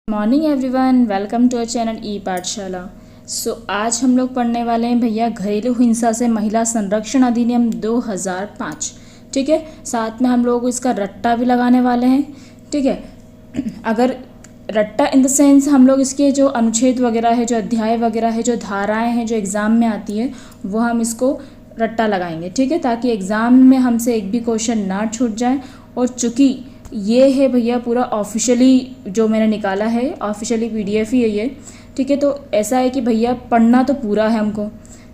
Morning everyone, welcome to our channel e Pathshala. आज हम लोग पढ़ने वाले हैं भैया घरेलू हिंसा से महिला संरक्षण अधिनियम 2005। ठीक है, साथ में हम लोग इसका रट्टा भी लगाने वाले हैं। ठीक है, अगर रट्टा इन द सेंस हम लोग इसके जो अनुच्छेद वगैरह है, जो अध्याय वगैरह है, जो धाराएं हैं जो एग्ज़ाम में आती है वो हम इसको रट्टा लगाएंगे। ठीक है, ताकि एग्ज़ाम में हमसे एक भी क्वेश्चन ना छूट जाए। और चूँकि ये है भैया पूरा ऑफिशियली जो मैंने निकाला है, ऑफिशियली PDF ही है ये। ठीक है, तो ऐसा है कि भैया पढ़ना तो पूरा है हमको।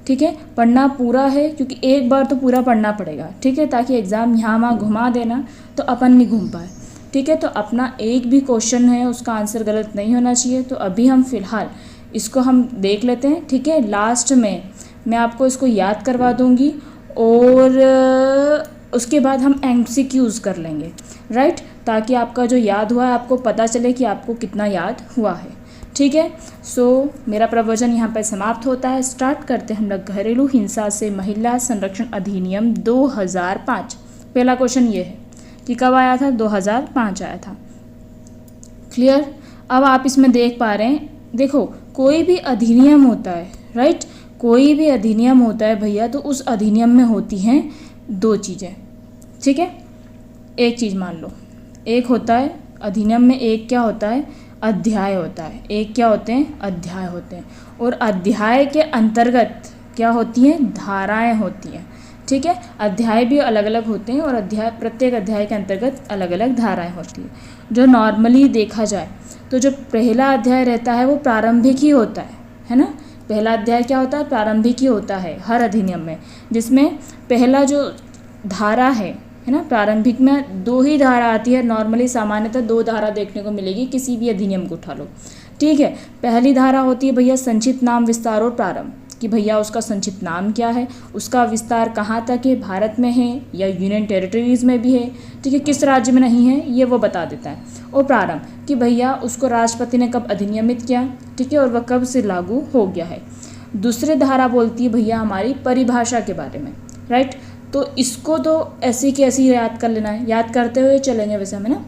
ठीक है, पढ़ना पूरा है क्योंकि एक बार तो पूरा पढ़ना पड़ेगा। ठीक है, ताकि एग्ज़ाम यहाँ वहाँ घुमा देना तो अपन नहीं घूम पाए। ठीक है, तो अपना एक भी क्वेश्चन है उसका आंसर गलत नहीं होना चाहिए। तो अभी हम फ़िलहाल इसको हम देख लेते हैं। ठीक है, लास्ट में मैं आपको इसको याद करवा दूँगी और उसके बाद हम MCQs कर लेंगे, राइट, ताकि आपका जो याद हुआ है आपको पता चले कि आपको कितना याद हुआ है। ठीक है, मेरा प्रवचन यहाँ पर समाप्त होता है। स्टार्ट करते हैं हम लोग घरेलू हिंसा से महिला संरक्षण अधिनियम 2005। पहला क्वेश्चन ये है कि कब आया था, 2005 आया था। क्लियर। अब आप इसमें देख पा रहे हैं, देखो कोई भी अधिनियम होता है, राइट, कोई भी अधिनियम होता है भैया, तो उस अधिनियम में होती हैं दो चीज़ें। ठीक है, एक चीज़ मान लो, एक होता है अधिनियम में, एक क्या होता है, अध्याय होता है। एक क्या होते हैं, अध्याय होते हैं। और अध्याय के अंतर्गत क्या होती हैं, धाराएं होती हैं। ठीक है, अध्याय भी अलग अलग होते हैं और प्रत्येक अध्याय के अंतर्गत अलग अलग धाराएं होती हैं। जो नॉर्मली देखा जाए तो जो पहला अध्याय रहता है वो प्रारंभिक ही होता है ना। पहला अध्याय क्या होता है, प्रारंभिक ही होता है हर अधिनियम में, जिसमें पहला जो धारा है ना, प्रारंभिक में 2 ही धारा आती है। नॉर्मली सामान्यतः 2 धारा देखने को मिलेगी, किसी भी अधिनियम को उठा लो। ठीक है, पहली धारा होती है भैया संक्षिप्त नाम, विस्तार और प्रारंभ, कि भैया उसका संक्षिप्त नाम क्या है, उसका विस्तार कहाँ तक है, भारत में है या यूनियन टेरिटरीज में भी है, ठीक है, किस राज्य में नहीं है ये वो बता देता है। और प्रारंभ कि भैया उसको राष्ट्रपति ने कब अधिनियमित किया, ठीक है, और वह कब से लागू हो गया है। दूसरी धारा बोलती है भैया हमारी परिभाषा के बारे में, राइट। तो इसको तो ऐसे की ऐसे ही याद कर लेना है, याद करते हुए चलेंगे वैसे हमें ना,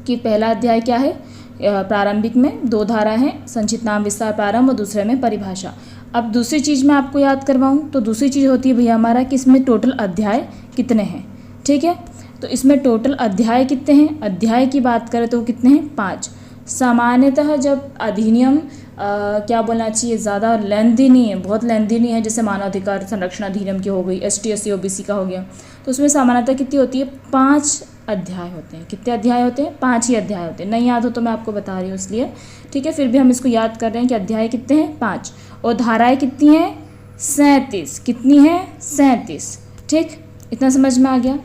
कि पहला अध्याय क्या है, प्रारंभिक में 2 धारा हैं, संक्षिप्त नाम, विस्तार, प्रारंभ, और दूसरे में परिभाषा। अब दूसरी चीज़ मैं आपको याद करवाऊँ तो दूसरी चीज़ होती है भैया हमारा कि इसमें टोटल अध्याय कितने हैं। ठीक है, तो इसमें टोटल अध्याय कितने हैं, अध्याय की बात करें तो कितने हैं, 5। सामान्यतः जब अधिनियम क्या बोलना चाहिए, ज़्यादा लेंथी नहीं है, बहुत लेंथी नहीं है, जैसे मानव अधिकार संरक्षण अधिनियम की हो गई, ST SC OBC का हो गया, तो उसमें सामान्यतः कितनी होती है, 5 अध्याय होते हैं। कितने अध्याय होते हैं, 5 ही अध्याय होते हैं। नहीं याद हो तो मैं आपको बता रही हूँ इसलिए। ठीक है, फिर भी हम इसको याद कर रहे हैं कि अध्याय कितने हैं, 5, और धाराएँ कितनी हैं, 37। कितनी है, 37। ठीक, इतना समझ में आ गया।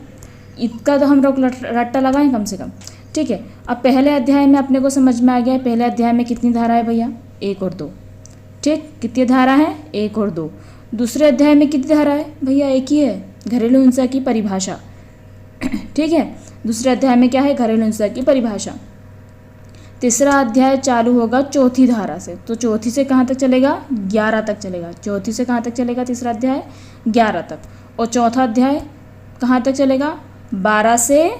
इसका तो हम लोग रट्टा लगाएं कम से कम। ठीक है, अब पहले अध्याय में अपने को समझ में आ गया, पहले अध्याय में कितनी धारा है भैया, 1 और 2। ठीक, कितनी धारा है, 1 और 2। दूसरे अध्याय में कितनी धारा है भैया, 1 ही है, घरेलू हिंसा की परिभाषा। ठीक है, दूसरे अध्याय में क्या है, घरेलू हिंसा की परिभाषा। तीसरा अध्याय चालू होगा चौथी धारा से, तो चौथी से कहाँ तक चलेगा, 11 तक चलेगा। चौथी से कहाँ तक चलेगा तीसरा अध्याय, 11 तक। और चौथा अध्याय कहाँ तक चलेगा, 12 से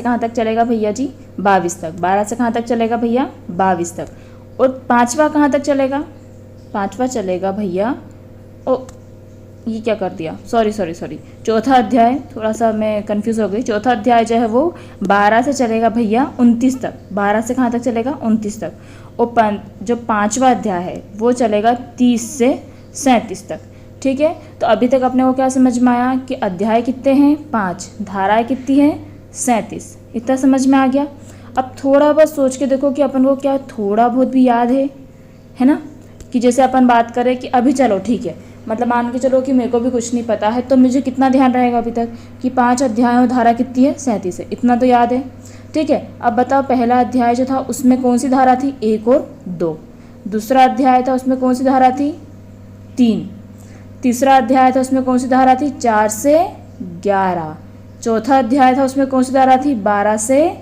कहाँ तक चलेगा भैया जी, 22 तक। 12 से कहाँ तक चलेगा भैया, 22 तक। और 5वां कहाँ तक चलेगा, 5वां चलेगा भैया, ओ ये क्या कर दिया, सॉरी। चौथा अध्याय, थोड़ा सा मैं कंफ्यूज हो गई। चौथा अध्याय जो है वो 12 से चलेगा भैया 29 तक। 12 से कहाँ तक चलेगा, 29 तक। और जो 5वां अध्याय है वो चलेगा 30 से 37 तक। ठीक है, तो अभी तक अपने को क्या समझ में आया कि अध्याय कितने हैं, 5, धाराएँ कितनी हैं, 37। इतना समझ में आ गया। अब थोड़ा बहुत सोच के देखो कि अपन को क्या थोड़ा बहुत भी याद है ना, कि जैसे अपन बात करें कि अभी चलो ठीक है, मतलब मान के चलो कि मेरे को भी कुछ नहीं पता है, तो मुझे कितना ध्यान रहेगा अभी तक कि 5 अध्याय और धारा कितनी है, 37 है, इतना तो याद है। ठीक है, अब बताओ पहला अध्याय जो था उसमें कौन सी धारा थी, 1 और 2। दूसरा अध्याय था उसमें कौन सी धारा थी, 3। तीसरा अध्याय था उसमें कौन सी धारा थी, 4 से 11। चौथा अध्याय था उसमें कौन सी धारा थी, 12 से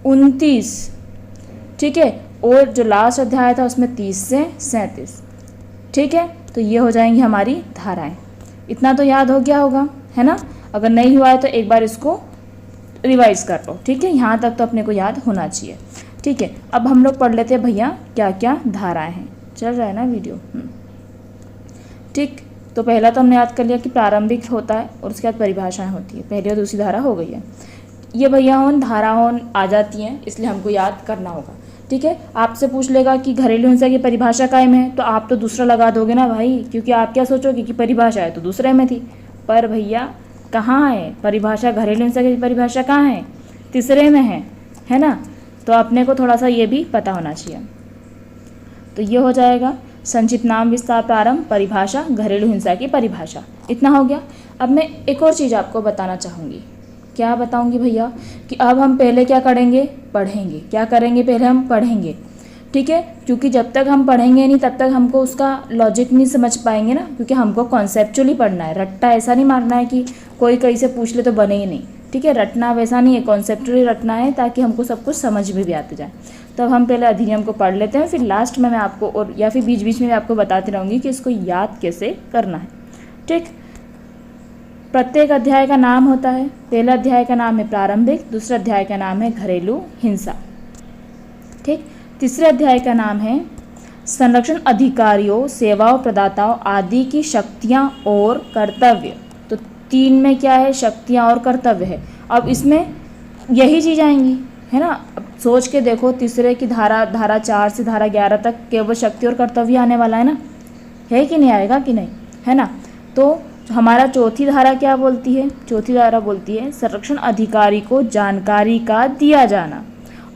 29। ठीक है, और जो लास्ट अध्याय था उसमें 30 से 37। ठीक है, तो ये हो जाएंगी हमारी धाराएं। इतना तो याद हो गया होगा, है ना। अगर नहीं हुआ है तो एक बार इसको रिवाइज कर लो, ठीक है। यहाँ तक तो अपने को याद होना चाहिए, ठीक है। अब हम लोग पढ़ लेते हैं भैया क्या क्या धाराएं हैं। चल रहा है ना वीडियो, ठीक। तो पहला तो हमने याद कर लिया कि प्रारंभिक होता है और उसके बाद परिभाषाएं होती है। पहली और दूसरी धारा हो गई है। ये भैया धारा आ जाती हैं, इसलिए हमको याद करना होगा, ठीक है। आपसे पूछ लेगा कि घरेलू हिंसा की परिभाषा कायम है, तो आप तो दूसरा लगा दोगे ना भाई, क्योंकि आप क्या सोचोगे कि परिभाषा है तो दूसरे में थी, पर भैया कहाँ है परिभाषा? घरेलू हिंसा की परिभाषा कहाँ है? तीसरे में है ना। तो अपने को थोड़ा सा ये भी पता होना चाहिए। तो ये हो जाएगा संक्षिप्त नाम विस्तार प्रारंभ परिभाषा घरेलू हिंसा की परिभाषा, इतना हो गया। अब मैं एक और चीज़ आपको बताना चाहूँगी। क्या बताऊँगी भैया? कि अब हम पहले क्या करेंगे? पढ़ेंगे। क्या करेंगे? पहले हम पढ़ेंगे, ठीक है। क्योंकि जब तक हम पढ़ेंगे नहीं तब तक हमको उसका लॉजिक नहीं समझ पाएंगे ना, क्योंकि हमको कॉन्सेप्चुअली पढ़ना है। रट्टा ऐसा नहीं मारना है कि कोई कहीं से पूछ ले तो बने ही नहीं, ठीक है। रटना वैसा नहीं है, कॉन्सेप्चुअली रटना है ताकि हमको सब कुछ समझ में भी आते जाए। तो अब हम पहले अधिनियम को पढ़ लेते हैं, फिर लास्ट में मैं आपको और या फिर बीच बीच में मैं आपको बताती रहूँगी कि इसको याद कैसे करना है, ठीक। प्रत्येक अध्याय का नाम होता है। पहला अध्याय का नाम है प्रारंभिक, दूसरा अध्याय का नाम है घरेलू हिंसा, ठीक। तीसरे अध्याय का नाम है संरक्षण अधिकारियों, सेवाओं प्रदाताओं आदि की शक्तियां और कर्तव्य। तो 3 में क्या है? शक्तियां और कर्तव्य है। अब इसमें यही चीज़ आएंगी, है ना। अब सोच के देखो, तीसरे की धारा 4 से धारा 11 तक केवल शक्ति और कर्तव्य आने वाला है ना, है कि नहीं? आएगा कि नहीं, है ना। तो हमारा चौथी धारा क्या बोलती है? चौथी धारा बोलती है संरक्षण अधिकारी को जानकारी का दिया जाना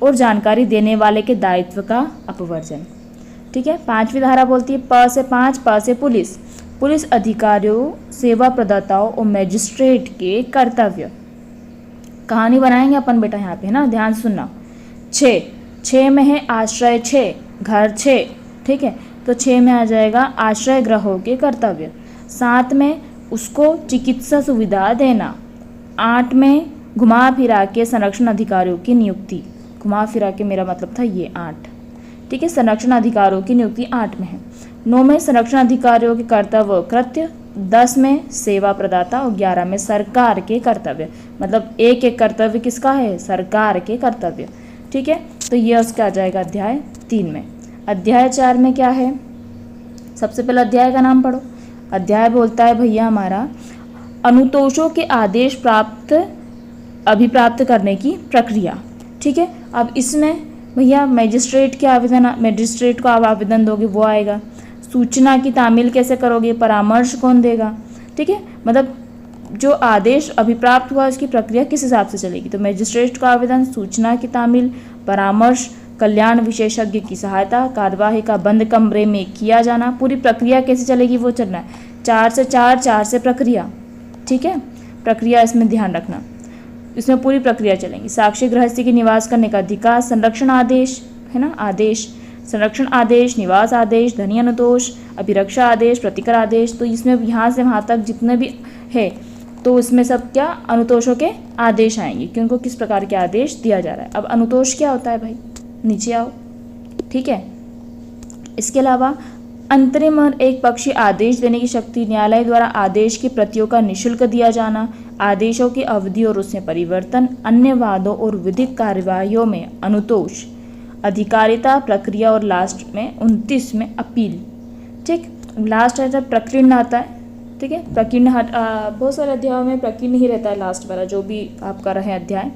और जानकारी देने वाले के दायित्व का अपवर्जन, ठीक है। 5वीं धारा बोलती है प से 5, प से पुलिस अधिकारियों, सेवा प्रदाताओं और मजिस्ट्रेट के कर्तव्य। कहानी बनाएंगे अपन बेटा यहाँ पे, है ना, ध्यान सुनना। 6 में है आश्रय 6, घर 6, ठीक है। तो 6 में आ जाएगा आश्रय गृहों के कर्तव्य। 7 में उसको चिकित्सा सुविधा देना। 8 में घुमा फिरा के संरक्षण अधिकारियों की नियुक्ति। घुमा फिरा के मेरा मतलब था ये 8, ठीक है। संरक्षण अधिकारियों की नियुक्ति 8 में है। 9 में संरक्षण अधिकारियों के कर्तव्य कृत्य। 10 में सेवा प्रदाता और 11 में सरकार के कर्तव्य। मतलब एक एक कर्तव्य किसका है? सरकार के कर्तव्य, ठीक है। तो ये उसका आ जाएगा अध्याय 3 में। अध्याय 4 में क्या है? सबसे पहले अध्याय का नाम पढ़ो। अध्याय बोलता है भैया हमारा अनुतोषों के आदेश अभिप्राप्त करने की प्रक्रिया, ठीक है। अब इसमें भैया मजिस्ट्रेट को आप आवेदन दोगे वो आएगा। सूचना की तामील कैसे करोगे? परामर्श कौन देगा, ठीक है। मतलब जो आदेश अभिप्राप्त हुआ उसकी प्रक्रिया किस हिसाब से चलेगी? तो मजिस्ट्रेट का आवेदन, सूचना की तामील, परामर्श, कल्याण विशेषज्ञ की सहायता, कार्यवाही का बंद कमरे में किया जाना। पूरी प्रक्रिया कैसे चलेगी वो चलना है। 4 से 4 से प्रक्रिया, ठीक है। प्रक्रिया इसमें ध्यान रखना, इसमें पूरी प्रक्रिया चलेंगी। साक्षी गृहस्थी के निवास करने का अधिकार, संरक्षण आदेश, है ना, आदेश, संरक्षण आदेश, निवास आदेश, धनी अनुतोष, अभिरक्षा आदेश, प्रतिकर आदेश। तो इसमें यहाँ से वहाँ तक जितने भी है तो इसमें सब क्या अनुतोषों के आदेश आएंगे कि उनको किस प्रकार के आदेश दिया जा रहा है। अब अनुतोष क्या होता है भाई? नीचे आओ, ठीक है। इसके अलावा अंतरिम और एक पक्षी आदेश देने की शक्ति, न्यायालय द्वारा आदेश की प्रतियों का निःशुल्क दिया जाना, आदेशों की अवधि और उसमें परिवर्तन, अन्य वादों और विधिक कार्यवाहियों में अनुतोष, अधिकारिता प्रक्रिया और लास्ट में 29 में अपील, ठीक। लास्ट है जब प्रकीर्ण आता है, ठीक है। प्रकीर्ण बहुत सारे अध्यायों में प्रकीर्ण ही रहता है लास्ट वाला जो भी आप कर रहे हैं अध्याय,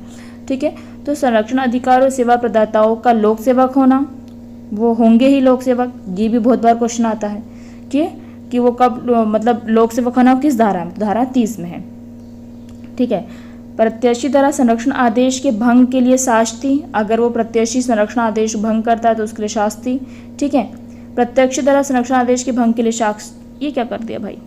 ठीक है। तो संरक्षण अधिकार और सेवा प्रदाताओं का लोक सेवक होना, वो होंगे ही लोक सेवक। ये भी बहुत बार क्वेश्चन आता है कि वो कब मतलब लोक सेवक होना किस धारा में? धारा 30 में है, ठीक है। प्रत्याशी द्वारा संरक्षण आदेश के भंग के लिए शास्ति, अगर वो प्रत्याशी संरक्षण आदेश भंग करता है तो उसके लिए शास्ति, ठीक है। प्रत्यक्ष द्वारा संरक्षण आदेश के भंग के लिए शास्ति, ये क्या कर दिया भाई?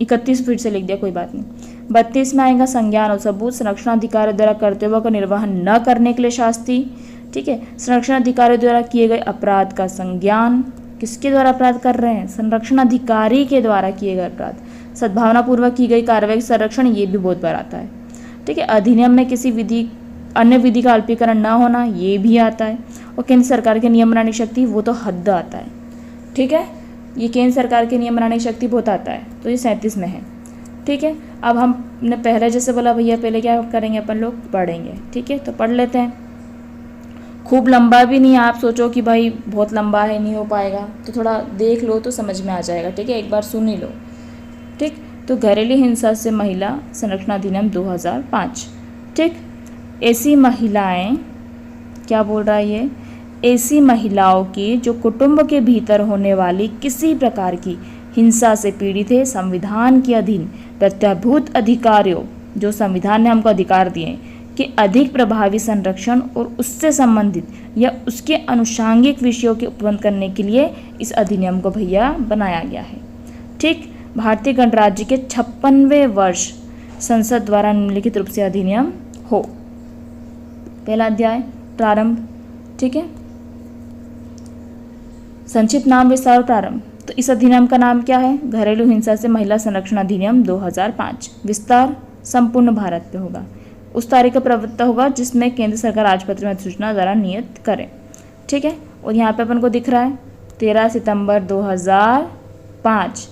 31 फीट से लिख दिया, कोई बात नहीं। 32 में आएगा संज्ञान और सबूत, संरक्षण अधिकारी द्वारा कर्तव्यों का निर्वहन न करने के लिए शास्ति, ठीक है। संरक्षण अधिकारी द्वारा किए गए अपराध का संज्ञान, किसके द्वारा अपराध कर रहे हैं? संरक्षण अधिकारी के द्वारा किए गए अपराध। सद्भावना पूर्वक की गई कार्रवाई संरक्षण, ये भी बहुत बार आता है, ठीक है। अधिनियम में किसी अन्य विधि का अल्पीकरण न होना, ये भी आता है। और केंद्र सरकार के नियम बनाने की शक्ति, वो तो हद आता है, ठीक है। ये केंद्र सरकार के नियम बनाने की शक्ति बहुत आता है, तो ये 37 में है। ठीक है। अब हमने पहले जैसे बोला भैया, पहले क्या करेंगे अपन लोग, पढ़ेंगे। ठीक है, तो पढ़ लेते हैं। खूब लंबा भी नहीं, आप सोचो कि भाई बहुत लंबा है, नहीं हो पाएगा, तो थोड़ा देख लो तो समझ में आ जाएगा। ठीक है, एक बार सुन ही लो। ठीक, तो घरेलू हिंसा से महिला संरक्षण अधिनियम 2005। ठीक, ऐसी महिलाएं, क्या बोल रहा है ये, ऐसी महिलाओं की जो कुटुंब के भीतर होने वाली किसी प्रकार की हिंसा से पीड़ित है, संविधान के अधीन प्रत्याभूत अधिकारियों, जो संविधान ने हमको अधिकार दिए, कि अधिक प्रभावी संरक्षण और उससे संबंधित या उसके अनुषांगिक विषयों के उपबंध करने के लिए इस अधिनियम को भैया बनाया गया है। ठीक, भारतीय गणराज्य के 56वें वर्ष संसद द्वारा निम्नलिखित रूप से अधिनियम हो। पहला अध्याय प्रारंभ। ठीक है, संक्षिप्त नाम, विस्तार और प्रारंभ। तो इस अधिनियम का नाम क्या है, घरेलू हिंसा से महिला संरक्षण अधिनियम 2005। विस्तार संपूर्ण भारत पे होगा। उस तारीख का प्रवक्ता होगा जिसमें केंद्र सरकार राजपत्र में अधिसूचना द्वारा नियत करे। ठीक है, और यहाँ पे अपन को दिख रहा है 13 सितंबर 2005।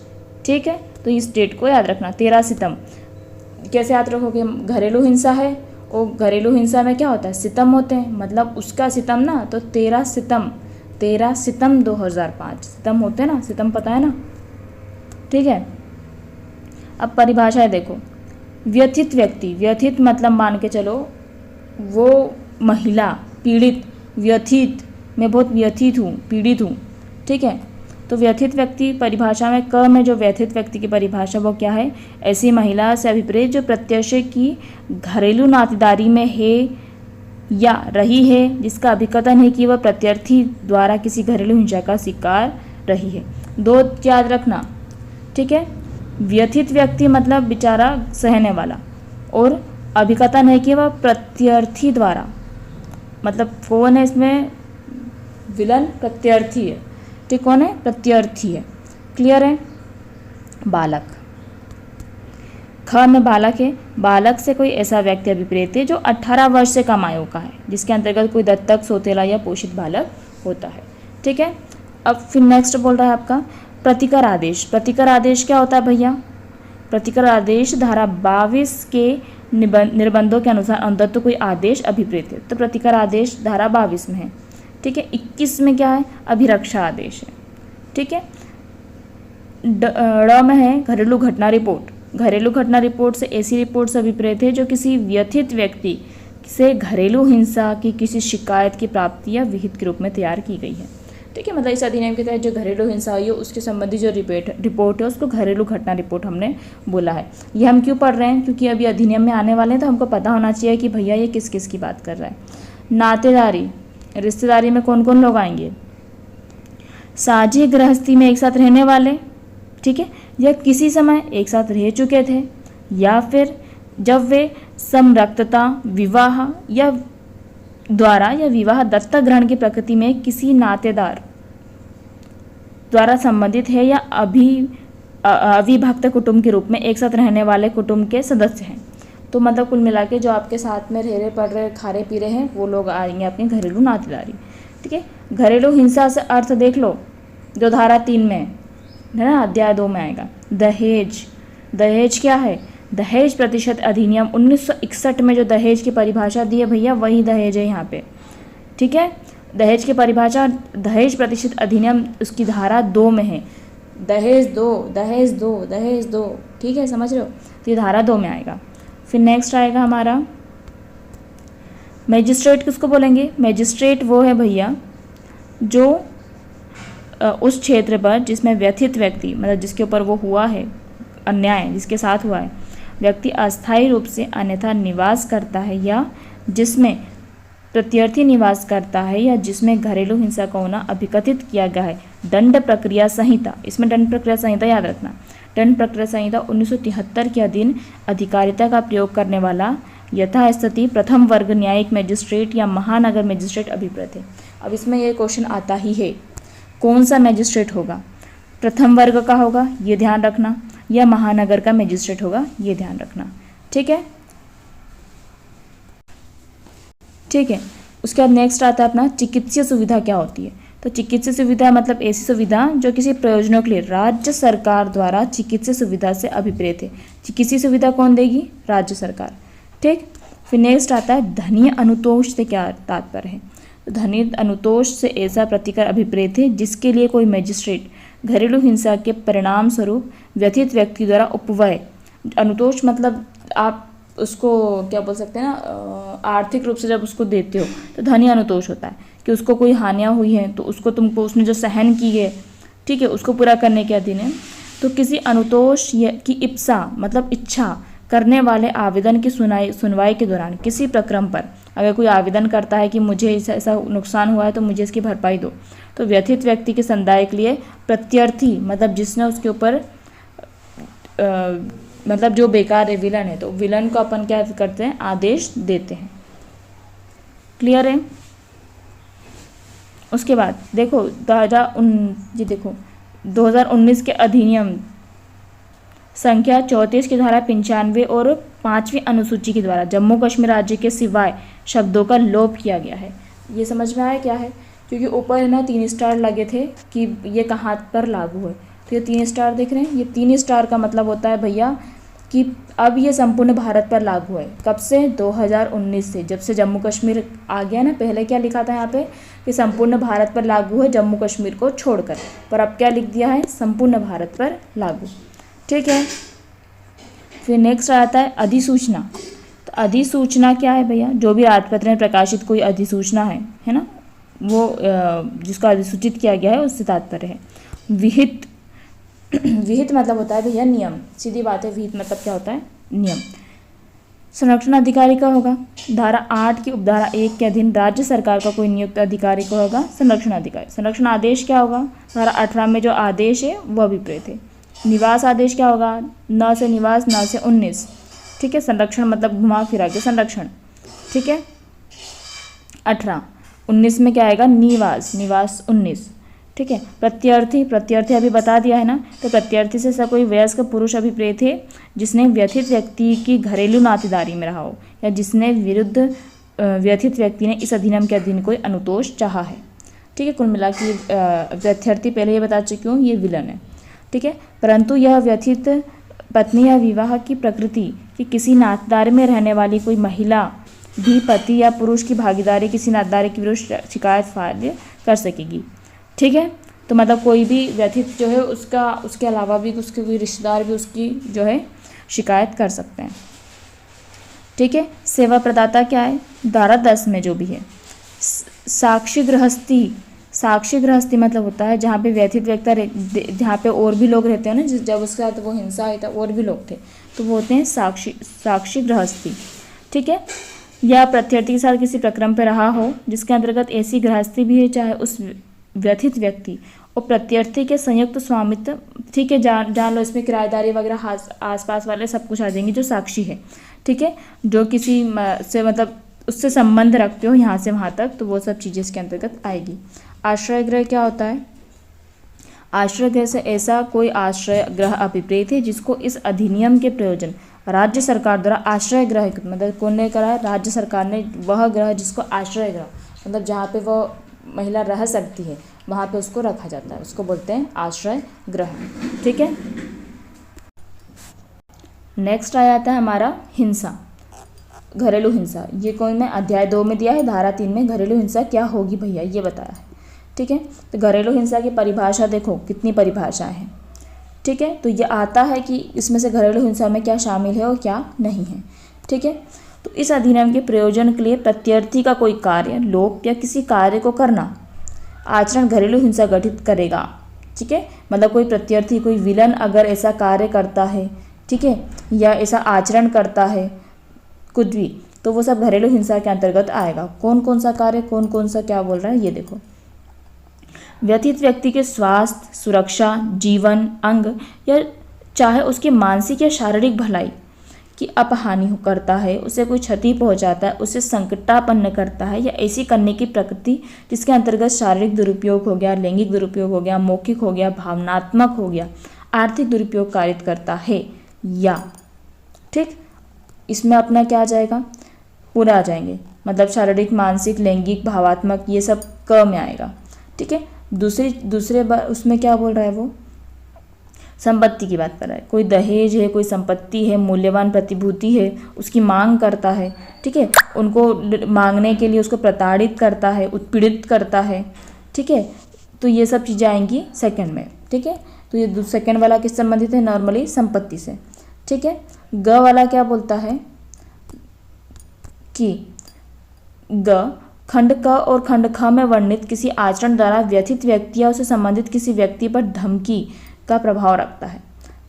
ठीक है, तो इस डेट को याद रखना, 13 सितंबर। कैसे याद रखोगे, घरेलू हिंसा है और घरेलू हिंसा में क्या होता है, सितम होते हैं, मतलब उसका सितम ना, तो 13 सितम 2005 सितम होते हैं ना, सितम पता है ना। ठीक है, अब परिभाषाएं देखो। व्यथित व्यक्ति, व्यथित मतलब मान के चलो वो महिला, पीड़ित, व्यथित, मैं बहुत व्यथित हूँ, पीड़ित हूँ। ठीक है, तो व्यथित व्यक्ति परिभाषा में क में जो व्यथित व्यक्ति की परिभाषा वो क्या है, ऐसी महिला से अभिप्रेत जो प्रत्यक्ष की घरेलू नातेदारी में है या रही है, जिसका अभिकथन है कि वह प्रत्यर्थी द्वारा किसी घरेलू हिंसा का शिकार रही है। दो याद रखना। ठीक है, व्यथित व्यक्ति मतलब बेचारा सहने वाला, और अभिकथन है कि वह प्रत्यर्थी द्वारा, मतलब कौन है इसमें विलन, प्रत्यर्थी है। ठीक, कौन है, प्रत्यर्थी है। क्लियर है। बालक, ख में बालक है, बालक से कोई ऐसा व्यक्ति अभिप्रेत है जो 18 वर्ष से कम आयु का है, जिसके अंतर्गत कोई दत्तक, सौतेला या पोषित बालक होता है। ठीक है, अब फिर नेक्स्ट बोल रहा है आपका प्रतिकर आदेश। प्रतिकर आदेश क्या होता है भैया, प्रतिकर आदेश धारा 22 के निर्बंधों के अनुसार अंतत तो कोई आदेश अभिप्रेत है, तो प्रतिकर आदेश धारा 22 में है। ठीक है, 21 में क्या है, अभिरक्षा आदेश है। ठीक है, ड में है घरेलू घटना रिपोर्ट। घरेलू घटना रिपोर्ट से ऐसी रिपोर्ट से अभिप्रेत है जो किसी व्यथित व्यक्ति से घरेलू हिंसा की किसी शिकायत की प्राप्ति या विहित के रूप में तैयार की गई है। ठीक है, मतलब इस अधिनियम के तहत जो घरेलू हिंसा हुई है उसके संबंधी जो रिपोर्ट है उसको घरेलू घटना रिपोर्ट हमने बोला है। ये हम क्यों पढ़ रहे हैं, क्योंकि अभी अधिनियम में आने वाले हैं, तो हमको पता होना चाहिए कि भैया ये किस किस की बात कर रहा है। नातेदारी, रिश्तेदारी में कौन कौन लोग आएंगे, साझी गृहस्थी में एक साथ रहने वाले, ठीक है, या किसी समय एक साथ रह चुके थे, या फिर जब वे समरक्तता, विवाह या द्वारा या विवाह दत्तक ग्रहण की प्रकृति में किसी नातेदार द्वारा संबंधित है, या अविभक्त कुटुंब के रूप में एक साथ रहने वाले कुटुंब के सदस्य हैं। तो मतलब कुल मिला के जो आपके साथ में रह रहे, पढ़ रहे, खा रहे, पी रहे हैं, वो लोग आएंगे अपनी घरेलू नातेदारी। ठीक है, घरेलू हिंसा से अर्थ देख लो, जो धारा 3 में है ना, अध्याय 2 में आएगा। दहेज, दहेज क्या है, दहेज प्रतिशत अधिनियम 1961 में जो दहेज की परिभाषा दी है भैया, वही दहेज है यहाँ पे। ठीक है, दहेज की परिभाषा, दहेज प्रतिशत अधिनियम उसकी धारा 2 में है। दहेज दो, दहेज दो, दहेज दो। ठीक है, समझ रहे हो, तो ये धारा 2 में आएगा। फिर नेक्स्ट आएगा हमारा मैजिस्ट्रेट। किसको बोलेंगे, मैजिस्ट्रेट वो है भैया जो उस क्षेत्र पर जिसमें व्यथित व्यक्ति, मतलब जिसके ऊपर वो हुआ है अन्याय, जिसके साथ हुआ है, व्यक्ति अस्थायी रूप से अन्यथा निवास करता है, या जिसमें प्रत्यर्थी निवास करता है, या जिसमें घरेलू हिंसा का होना अभिकथित किया गया है। दंड प्रक्रिया संहिता, इसमें दंड प्रक्रिया संहिता याद रखना, दंड प्रक्रिया संहिता 1973 के अधीन अधिकारिता का प्रयोग करने वाला यथास्थिति प्रथम वर्ग न्यायिक मजिस्ट्रेट या महानगर मजिस्ट्रेट अभिप्रेत है। अब इसमें यह क्वेश्चन आता ही है, कौन सा मजिस्ट्रेट होगा, प्रथम वर्ग का होगा, ये ध्यान रखना, या महानगर का मजिस्ट्रेट होगा, ये ध्यान रखना। ठीक है, ठीक है। उसके बाद नेक्स्ट आता है अपना चिकित्सीय सुविधा क्या होती है। तो चिकित्सीय सुविधा मतलब ऐसी सुविधा जो किसी प्रयोजनों के लिए राज्य सरकार द्वारा चिकित्सीय सुविधा से अभिप्रेत है। किसी सुविधा कौन देगी? राज्य सरकार। ठीक, फिर नेक्स्ट आता है धनीय अनुतोष से क्या तात्पर्य है? तो धनीय अनुतोष से ऐसा प्रतिकर अभिप्रेत है जिसके लिए कोई मजिस्ट्रेट घरेलू हिंसा के परिणाम स्वरूप व्यथित व्यक्ति द्वारा उपवय, अनुतोष मतलब आप उसको क्या बोल सकते हैं ना, आर्थिक रूप से जब उसको देते हो तो धनीय अनुतोष होता है कि उसको कोई हानियाँ हुई हैं तो उसको तुमको उसने जो सहन की है, ठीक है, उसको पूरा करने के अधीन है। तो किसी अनुतोष की इप्सा मतलब इच्छा करने वाले आवेदन की सुनवाई के दौरान किसी प्रक्रम पर अगर कोई आवेदन करता है कि मुझे ऐसा नुकसान हुआ है तो मुझे इसकी भरपाई दो, तो व्यथित व्यक्ति के समुदाय के लिए प्रत्यर्थी मतलब जिसने उसके ऊपर मतलब जो बेकार है, विलन है, तो विलन को अपन क्या करते हैं? आदेश देते हैं। क्लियर है? उसके बाद देखो 2019 के अधिनियम संख्या 34 की धारा 95 और 5वीं अनुसूची के द्वारा जम्मू कश्मीर राज्य के सिवाय शब्दों का लोप किया गया है। ये समझ में आया क्या है? क्योंकि ऊपर ना 3 स्टार लगे थे कि ये कहाँ पर लागू है, तो ये 3 स्टार दिख रहे हैं। ये 3 स्टार का मतलब होता है भैया कि अब ये संपूर्ण भारत पर लागू है। कब से? 2019 से, जब से जम्मू कश्मीर आ गया ना। पहले क्या लिखा था यहाँ पे कि संपूर्ण भारत पर लागू है जम्मू कश्मीर को छोड़कर, पर अब क्या लिख दिया है? संपूर्ण भारत पर लागू। ठीक है, फिर नेक्स्ट आता है अधिसूचना। तो अधिसूचना क्या है भैया? जो भी राजपत्र में प्रकाशित कोई अधिसूचना है ना, वो जिसको अधिसूचित किया गया है उससे तात्पर्य है। विहित विहित मतलब होता है भैया नियम, सीधी बात है। विहित मतलब क्या होता है? नियम। संरक्षण अधिकारी का होगा धारा 8 की उपधारा 1 के अधीन राज्य सरकार का कोई नियुक्त अधिकारी को होगा संरक्षण अधिकारी। संरक्षण आदेश क्या होगा? धारा 18 में जो आदेश है वो अभिप्रेत है। निवास आदेश क्या होगा? न से निवास, न से 19। ठीक है, संरक्षण मतलब घुमा फिरा के संरक्षण। ठीक है, 18। 19 में क्या आएगा? निवास, निवास 19। ठीक है, प्रत्यर्थी अभी बता दिया है ना। तो प्रत्यर्थी से कोई वयस्क पुरुष अभिप्रेत है जिसने व्यथित व्यक्ति की घरेलू नातेदारी में रहा हो या जिसने विरुद्ध व्यथित व्यक्ति ने इस अधिनियम के अधीन कोई अनुतोष चाहा है। ठीक है, कुल मिला के प्रत्यर्थी पहले ये बता चुकी हूँ, ये विलन है। ठीक है, परंतु यह व्यथित पत्नी या विवाह की प्रकृति कि किसी नातेदार में रहने वाली कोई महिला भी पति या पुरुष की भागीदारी किसी नातेदार के विरुद्ध शिकायत फाइल कर सकेगी। ठीक है, तो मतलब कोई भी व्यथित जो है उसके अलावा भी उसके कोई रिश्तेदार भी उसकी जो है शिकायत कर सकते हैं। ठीक है, सेवा प्रदाता क्या है? धारा 10 में जो भी है साक्षी गृहस्थी मतलब होता है जहाँ पे व्यथित व्यक्ति, जहाँ पे और भी लोग रहते हैं ना, जब उसके साथ वो हिंसा हुई था और भी लोग थे, तो वो होते हैं साक्षी गृहस्थी। ठीक है, या प्रत्यर्थी के साथ किसी प्रक्रम पे रहा हो जिसके अंतर्गत ऐसी गृहस्थी भी है चाहे उस व्यथित व्यक्ति और प्रत्यर्थी के संयुक्त स्वामित्व। ठीक है, जान लो इसमें किराएदारी वगैरह आसपास वाले सब कुछ आ जाएंगे जो साक्षी है। ठीक है, जो किसी से मतलब उससे संबंध रखते हो यहाँ से वहाँ तक, तो वो सब चीज़ें इसके अंतर्गत आएगी। आश्रय गृह क्या होता है? आश्रय गृह से ऐसा कोई आश्रय गृह अभिप्रेत है जिसको इस अधिनियम के प्रयोजन राज्य सरकार द्वारा आश्रय गृह मतलब कौन ने करा? राज्य सरकार ने। वह गृह जिसको आश्रय गृह मतलब जहाँ पे वो महिला रह सकती है वहाँ पे उसको रखा जाता है, उसको बोलते हैं आश्रय गृह। ठीक है, नेक्स्ट आ जाता है हमारा हिंसा, घरेलू हिंसा। ये कौन में? अध्याय 2 में दिया है, धारा 3 में घरेलू हिंसा क्या होगी भैया ये बताया है। ठीक है, तो घरेलू हिंसा की परिभाषा देखो कितनी परिभाषाएं हैं। ठीक है, तो ये आता है कि इसमें से घरेलू हिंसा में क्या शामिल है और क्या नहीं है। ठीक है, तो इस अधिनियम के प्रयोजन के लिए प्रत्यर्थी का कोई कार्य, लोक या किसी कार्य को करना आचरण घरेलू हिंसा गठित करेगा। ठीक है, मतलब कोई प्रत्यर्थी, कोई विलन अगर ऐसा कार्य करता है, ठीक है, या ऐसा आचरण करता है कुछ भी, तो वो सब घरेलू हिंसा के अंतर्गत आएगा। कौन कौन सा कार्य, कौन कौन सा क्या बोल रहा है ये देखो। व्यथित व्यक्ति के स्वास्थ्य, सुरक्षा, जीवन, अंग या चाहे उसकी मानसिक या शारीरिक भलाई की अपहानि करता है, उसे कोई क्षति पहुंचाता है, उसे संकटापन्न करता है या ऐसी करने की प्रकृति जिसके अंतर्गत शारीरिक दुरुपयोग हो गया, लैंगिक दुरुपयोग हो गया, मौखिक हो गया, भावनात्मक हो गया, आर्थिक दुरुपयोग कारित करता है या। ठीक, इसमें अपना क्या आ जाएगा? पूरा आ जाएंगे, मतलब शारीरिक, मानसिक, लैंगिक, भावात्मक, ये सब क में आएगा। ठीक है, दूसरे बार उसमें क्या बोल रहा है वो? संपत्ति की बात कर रहा है, कोई दहेज है, कोई संपत्ति है, मूल्यवान प्रतिभूति है, उसकी मांग करता है, ठीक है, उनको मांगने के लिए उसको प्रताड़ित करता है, उत्पीड़ित करता है, ठीक है, तो ये सब चीज़ें आएंगी सेकंड में, ठीक है। तो ये सेकंड वाला किस संबंधित है, नॉर्मली संपत्ति से, ठीक है। ग वाला क्या बोलता है कि ग खंड क और खंड ख में वर्णित किसी आचरण द्वारा व्यथित व्यक्ति या उससे संबंधित किसी व्यक्ति पर धमकी का प्रभाव रखता है,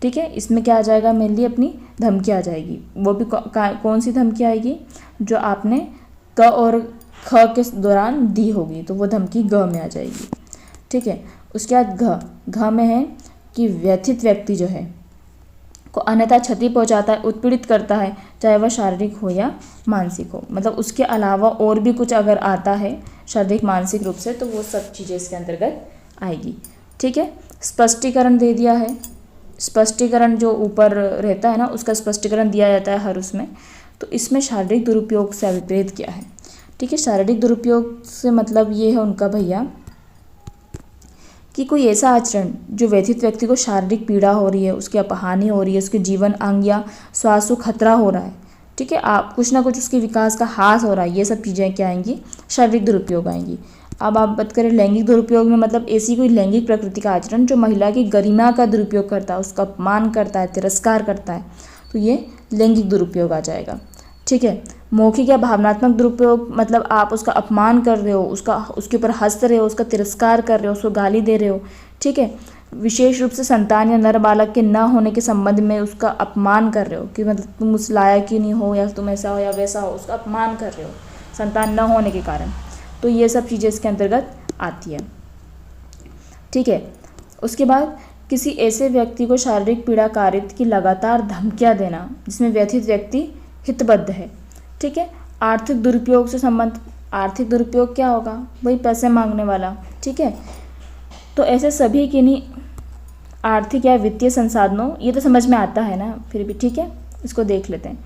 ठीक है। इसमें क्या आ जाएगा, मेनली अपनी धमकी आ जाएगी, वो भी कौन सी धमकी आएगी, जो आपने क और ख के दौरान दी होगी, तो वो धमकी ग में आ जाएगी, ठीक है। उसके बाद घ में है कि व्यथित व्यक्ति जो है को अन्यथा क्षति पहुंचाता है, उत्पीड़ित करता है, चाहे वह शारीरिक हो या मानसिक हो, मतलब उसके अलावा और भी कुछ अगर आता है शारीरिक मानसिक रूप से, तो वो सब चीज़ें इसके अंतर्गत आएगी, ठीक है। स्पष्टीकरण दे दिया है, स्पष्टीकरण जो ऊपर रहता है ना, उसका स्पष्टीकरण दिया जाता है हर उसमें, तो इसमें शारीरिक दुरुपयोग से अभिप्रेत किया है, ठीक है। शारीरिक दुरुपयोग से मतलब ये है उनका भैया कि कोई ऐसा आचरण जो व्यथित व्यक्ति को शारीरिक पीड़ा हो रही है, उसकी अपहानि हो रही है, उसके जीवन अंग या स्वास्थ्य को खतरा हो रहा है, ठीक है, आप कुछ ना कुछ उसके विकास का हास हो रहा है, ये सब चीज़ें क्या आएंगी, शारीरिक दुरुपयोग आएंगी। अब आप बात करें लैंगिक दुरुपयोग में, मतलब ऐसी कोई लैंगिक प्रकृति का आचरण जो महिला की गरिमा का दुरुपयोग करता है, उसका अपमान करता है, तिरस्कार करता है, तो ये लैंगिक दुरुपयोग आ जाएगा, ठीक है। मौखिक या भावनात्मक दुरुपयोग मतलब आप उसका अपमान कर रहे हो, उसके ऊपर हंस रहे हो, उसका तिरस्कार कर रहे हो, उसको गाली दे रहे हो, ठीक है। विशेष रूप से संतान या नर बालक के न होने के संबंध में उसका अपमान कर रहे हो कि मतलब तुम उस लायक ही नहीं हो, या तुम ऐसा हो या वैसा हो, उसका अपमान कर रहे हो संतान न होने के कारण, तो ये सब चीज़ें इसके अंतर्गत आती है, ठीक है। उसके बाद किसी ऐसे व्यक्ति को शारीरिक पीड़ा कारित की लगातार धमकियाँ देना जिसमें व्यथित व्यक्ति हितबद्ध है, ठीक है। आर्थिक दुरुपयोग से संबंध, आर्थिक दुरुपयोग क्या होगा, वही पैसे मांगने वाला, ठीक है। तो ऐसे सभी किन्हीं आर्थिक या वित्तीय संसाधनों, ये तो समझ में आता है ना, फिर भी ठीक है, इसको देख लेते हैं,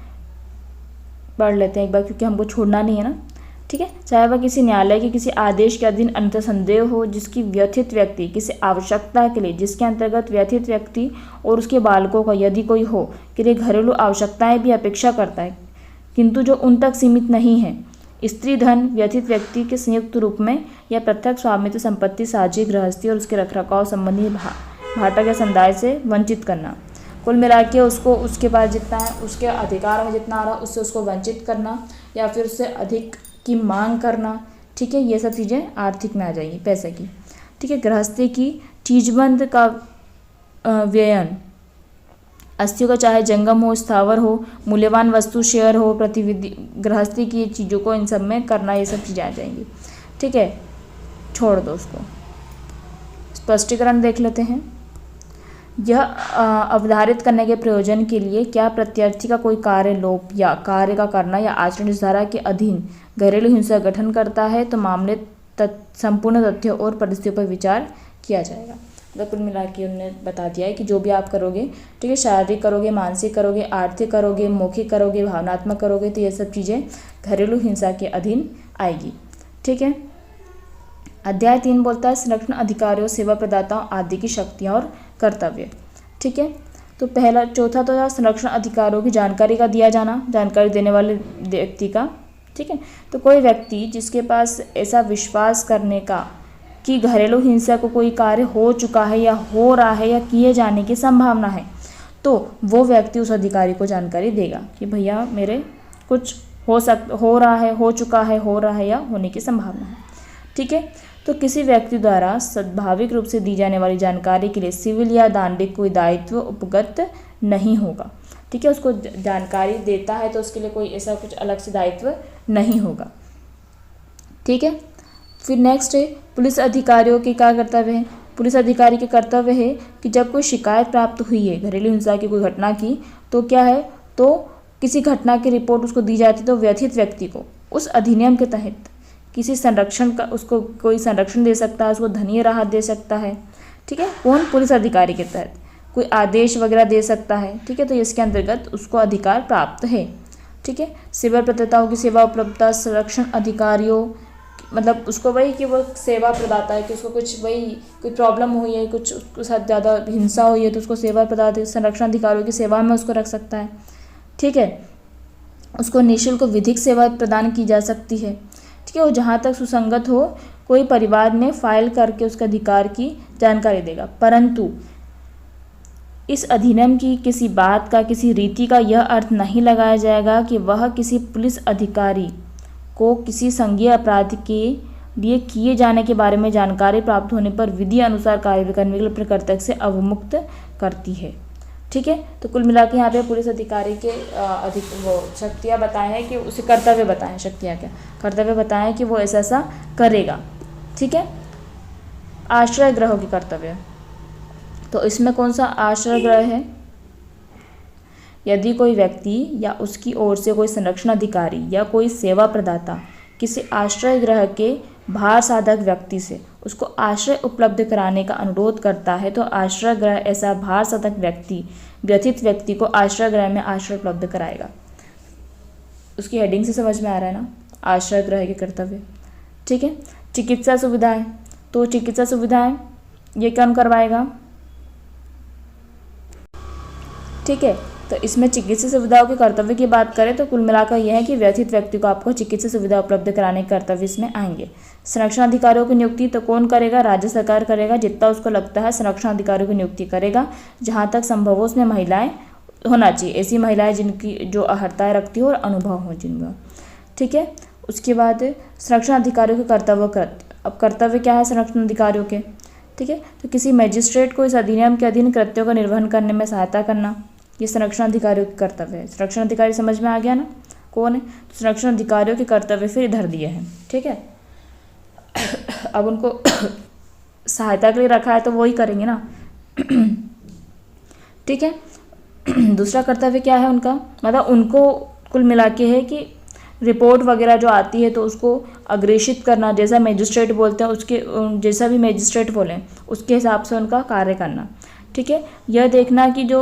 पढ़ लेते हैं एक बार, क्योंकि हमको छोड़ना नहीं है ना, ठीक है। चाहे वह किसी न्यायालय के किसी आदेश के अधीन अन्यथा संदेह हो जिसकी व्यथित व्यक्ति किसी आवश्यकता के लिए, जिसके अंतर्गत व्यथित व्यक्ति और उसके बालकों का यदि कोई हो के लिए घरेलू आवश्यकताएं भी अपेक्षा करता है, किंतु जो उन तक सीमित नहीं है, स्त्री धन व्यथित व्यक्ति के संयुक्त रूप में या पृथक स्वामित्व संपत्ति, साझी गृहस्थी और उसके रखरखाव संबंधी भाटक या संदाय से वंचित करना, कुल मिला के उसको उसके पास जितना है, उसके अधिकार में जितना आ रहा है उससे उसको वंचित करना, या फिर उससे अधिक की मांग करना, ठीक है, ये सब चीज़ें आर्थिक में आ जाएगी, पैसे की, ठीक है। गृहस्थी की चीजबंद का व्ययन, अस्थियों का चाहे जंगम हो, स्थावर हो, मूल्यवान वस्तु शेयर हो, प्रतिविधि गृहस्थी की चीज़ों को इन सब में करना, ये सब चीज़ें आ जाएंगी, ठीक है। छोड़ दो उसको, स्पष्टीकरण देख लेते हैं। यह अवधारित करने के प्रयोजन के लिए क्या प्रत्यर्थी का कोई कार्य लोप या कार्य का करना या आचरण इस धारा के अधीन घरेलू हिंसा गठन करता है, तो मामले संपूर्ण तथ्यों और परिस्थितियों पर विचार किया जाएगा। मतलब कुल मिला के उन्होंने बता दिया है कि जो भी आप करोगे, ठीक है, शारीरिक करोगे, मानसिक करोगे, आर्थिक करोगे, मौखिक करोगे, भावनात्मक करोगे, तो ये सब चीज़ें घरेलू हिंसा के अधीन आएगी, ठीक है। अध्याय 3 बोलता है संरक्षण अधिकारियों, सेवा प्रदाताओं आदि की शक्तियाँ और कर्तव्य, ठीक है। तो पहला चौथा तो संरक्षण अधिकारियों की जानकारी का दिया जाना, जानकारी देने वाले व्यक्ति का, ठीक है। तो कोई व्यक्ति जिसके पास ऐसा विश्वास करने का कि घरेलू हिंसा को कोई कार्य हो चुका है या हो रहा है या किए जाने की संभावना है, तो वो व्यक्ति उस अधिकारी को जानकारी देगा कि भैया मेरे कुछ हो रहा है, हो चुका है, हो रहा है या होने की संभावना है, ठीक है। तो किसी व्यक्ति द्वारा स्वाभाविक रूप से दी जाने वाली जानकारी के लिए सिविल या दांडिक कोई दायित्व उपगत नहीं होगा, ठीक है। उसको जानकारी देता है तो उसके लिए कोई ऐसा कुछ अलग से दायित्व नहीं होगा, ठीक है। फिर नेक्स्ट है पुलिस अधिकारियों के क्या कर्तव्य है। पुलिस अधिकारी के कर्तव्य है कि जब कोई शिकायत प्राप्त हुई है घरेलू हिंसा की कोई घटना की, तो क्या है, तो किसी घटना की रिपोर्ट उसको दी जाती है, तो व्यथित व्यक्ति को उस अधिनियम के तहत किसी संरक्षण का, उसको कोई संरक्षण दे सकता है, उसको धनीय राहत दे सकता है, ठीक है। कौन, पुलिस अधिकारी के तहत कोई आदेश वगैरह दे सकता है, ठीक है। तो इसके अंतर्गत उसको अधिकार प्राप्त है, ठीक है। सेवा प्रदाताओं की सेवा उपलब्धता, संरक्षण अधिकारियों मतलब उसको वही कि वो सेवा प्रदाता है, कि उसको कुछ वही कोई प्रॉब्लम हुई है, कुछ उसके साथ ज़्यादा हिंसा हुई है, तो उसको सेवा प्रदाता संरक्षण अधिकारियों की सेवा में उसको रख सकता है। ठीक है, उसको निःशुल्क विधिक सेवा प्रदान की जा सकती है। ठीक है, वो जहाँ तक सुसंगत हो कोई परिवार में फाइल करके उसके अधिकार की जानकारी देगा। परंतु इस अधिनियम की किसी बात का, किसी रीति का यह अर्थ नहीं लगाया जाएगा कि वह किसी पुलिस अधिकारी को किसी संज्ञेय अपराध के लिए किए जाने के बारे में जानकारी प्राप्त होने पर विधि अनुसार कार्य करने के लिए अपने कर्तव्य से अवमुक्त करती है। ठीक है, तो कुल मिला के यहाँ पे पुलिस अधिकारी के शक्तियाँ बताए हैं कि उसे कर्तव्य बताए हैं, शक्तियाँ क्या कर्तव्य बताए हैं कि वो ऐसा ऐसा करेगा। ठीक है, आश्रय गृह के कर्तव्य, तो इसमें कौन सा आश्रय गृह है? यदि कोई व्यक्ति या उसकी ओर से कोई संरक्षण अधिकारी या कोई सेवा प्रदाता किसी आश्रय गृह के भार साधक व्यक्ति से उसको आश्रय उपलब्ध कराने का अनुरोध करता है, तो आश्रय गृह ऐसा भार साधक व्यक्ति व्यथित व्यक्ति को आश्रय गृह में आश्रय उपलब्ध कराएगा। उसकी हेडिंग से समझ में आ रहा है ना, आश्रय गृह के कर्तव्य। ठीक है, चिकित्सा सुविधाएं, तो चिकित्सा सुविधाएं ये कौन करवाएगा? ठीक है, तो इसमें चिकित्सा सुविधाओं के कर्तव्य की बात करें तो कुल मिलाकर यह है कि व्यथित व्यक्ति को आपको चिकित्सा सुविधा उपलब्ध कराने के कर्तव्य इसमें आएंगे। संरक्षण अधिकारियों की नियुक्ति तो कौन करेगा? राज्य सरकार करेगा। जितना उसको लगता है संरक्षण अधिकारियों की नियुक्ति करेगा। जहाँ तक संभव हो उसमें महिलाएं होना चाहिए, ऐसी महिलाएं जिनकी जो अर्हताएँ रखती हो और अनुभव हो जिनका। ठीक है, उसके बाद संरक्षण अधिकारियों के कर्तव्य। अब कर्तव्य क्या है संरक्षण अधिकारियों के? ठीक है, तो किसी मजिस्ट्रेट को इस अधिनियम के अधीन कृत्यों का निर्वहन करने में सहायता करना, ये संरक्षण अधिकारियों के कर्तव्य है। संरक्षण अधिकारी समझ में आ गया ना कौन है? तो संरक्षण अधिकारियों के कर्तव्य फिर इधर दिए हैं। ठीक है, अब उनको सहायता के लिए रखा है तो वो ही करेंगे ना। ठीक है, दूसरा कर्तव्य क्या है उनका? मतलब उनको कुल मिला के है कि रिपोर्ट वगैरह जो आती है तो उसको अग्रेषित करना, जैसा मजिस्ट्रेट बोलते हैं उसके जैसा भी मजिस्ट्रेट बोलें उसके हिसाब से उनका कार्य करना। ठीक है, यह देखना कि जो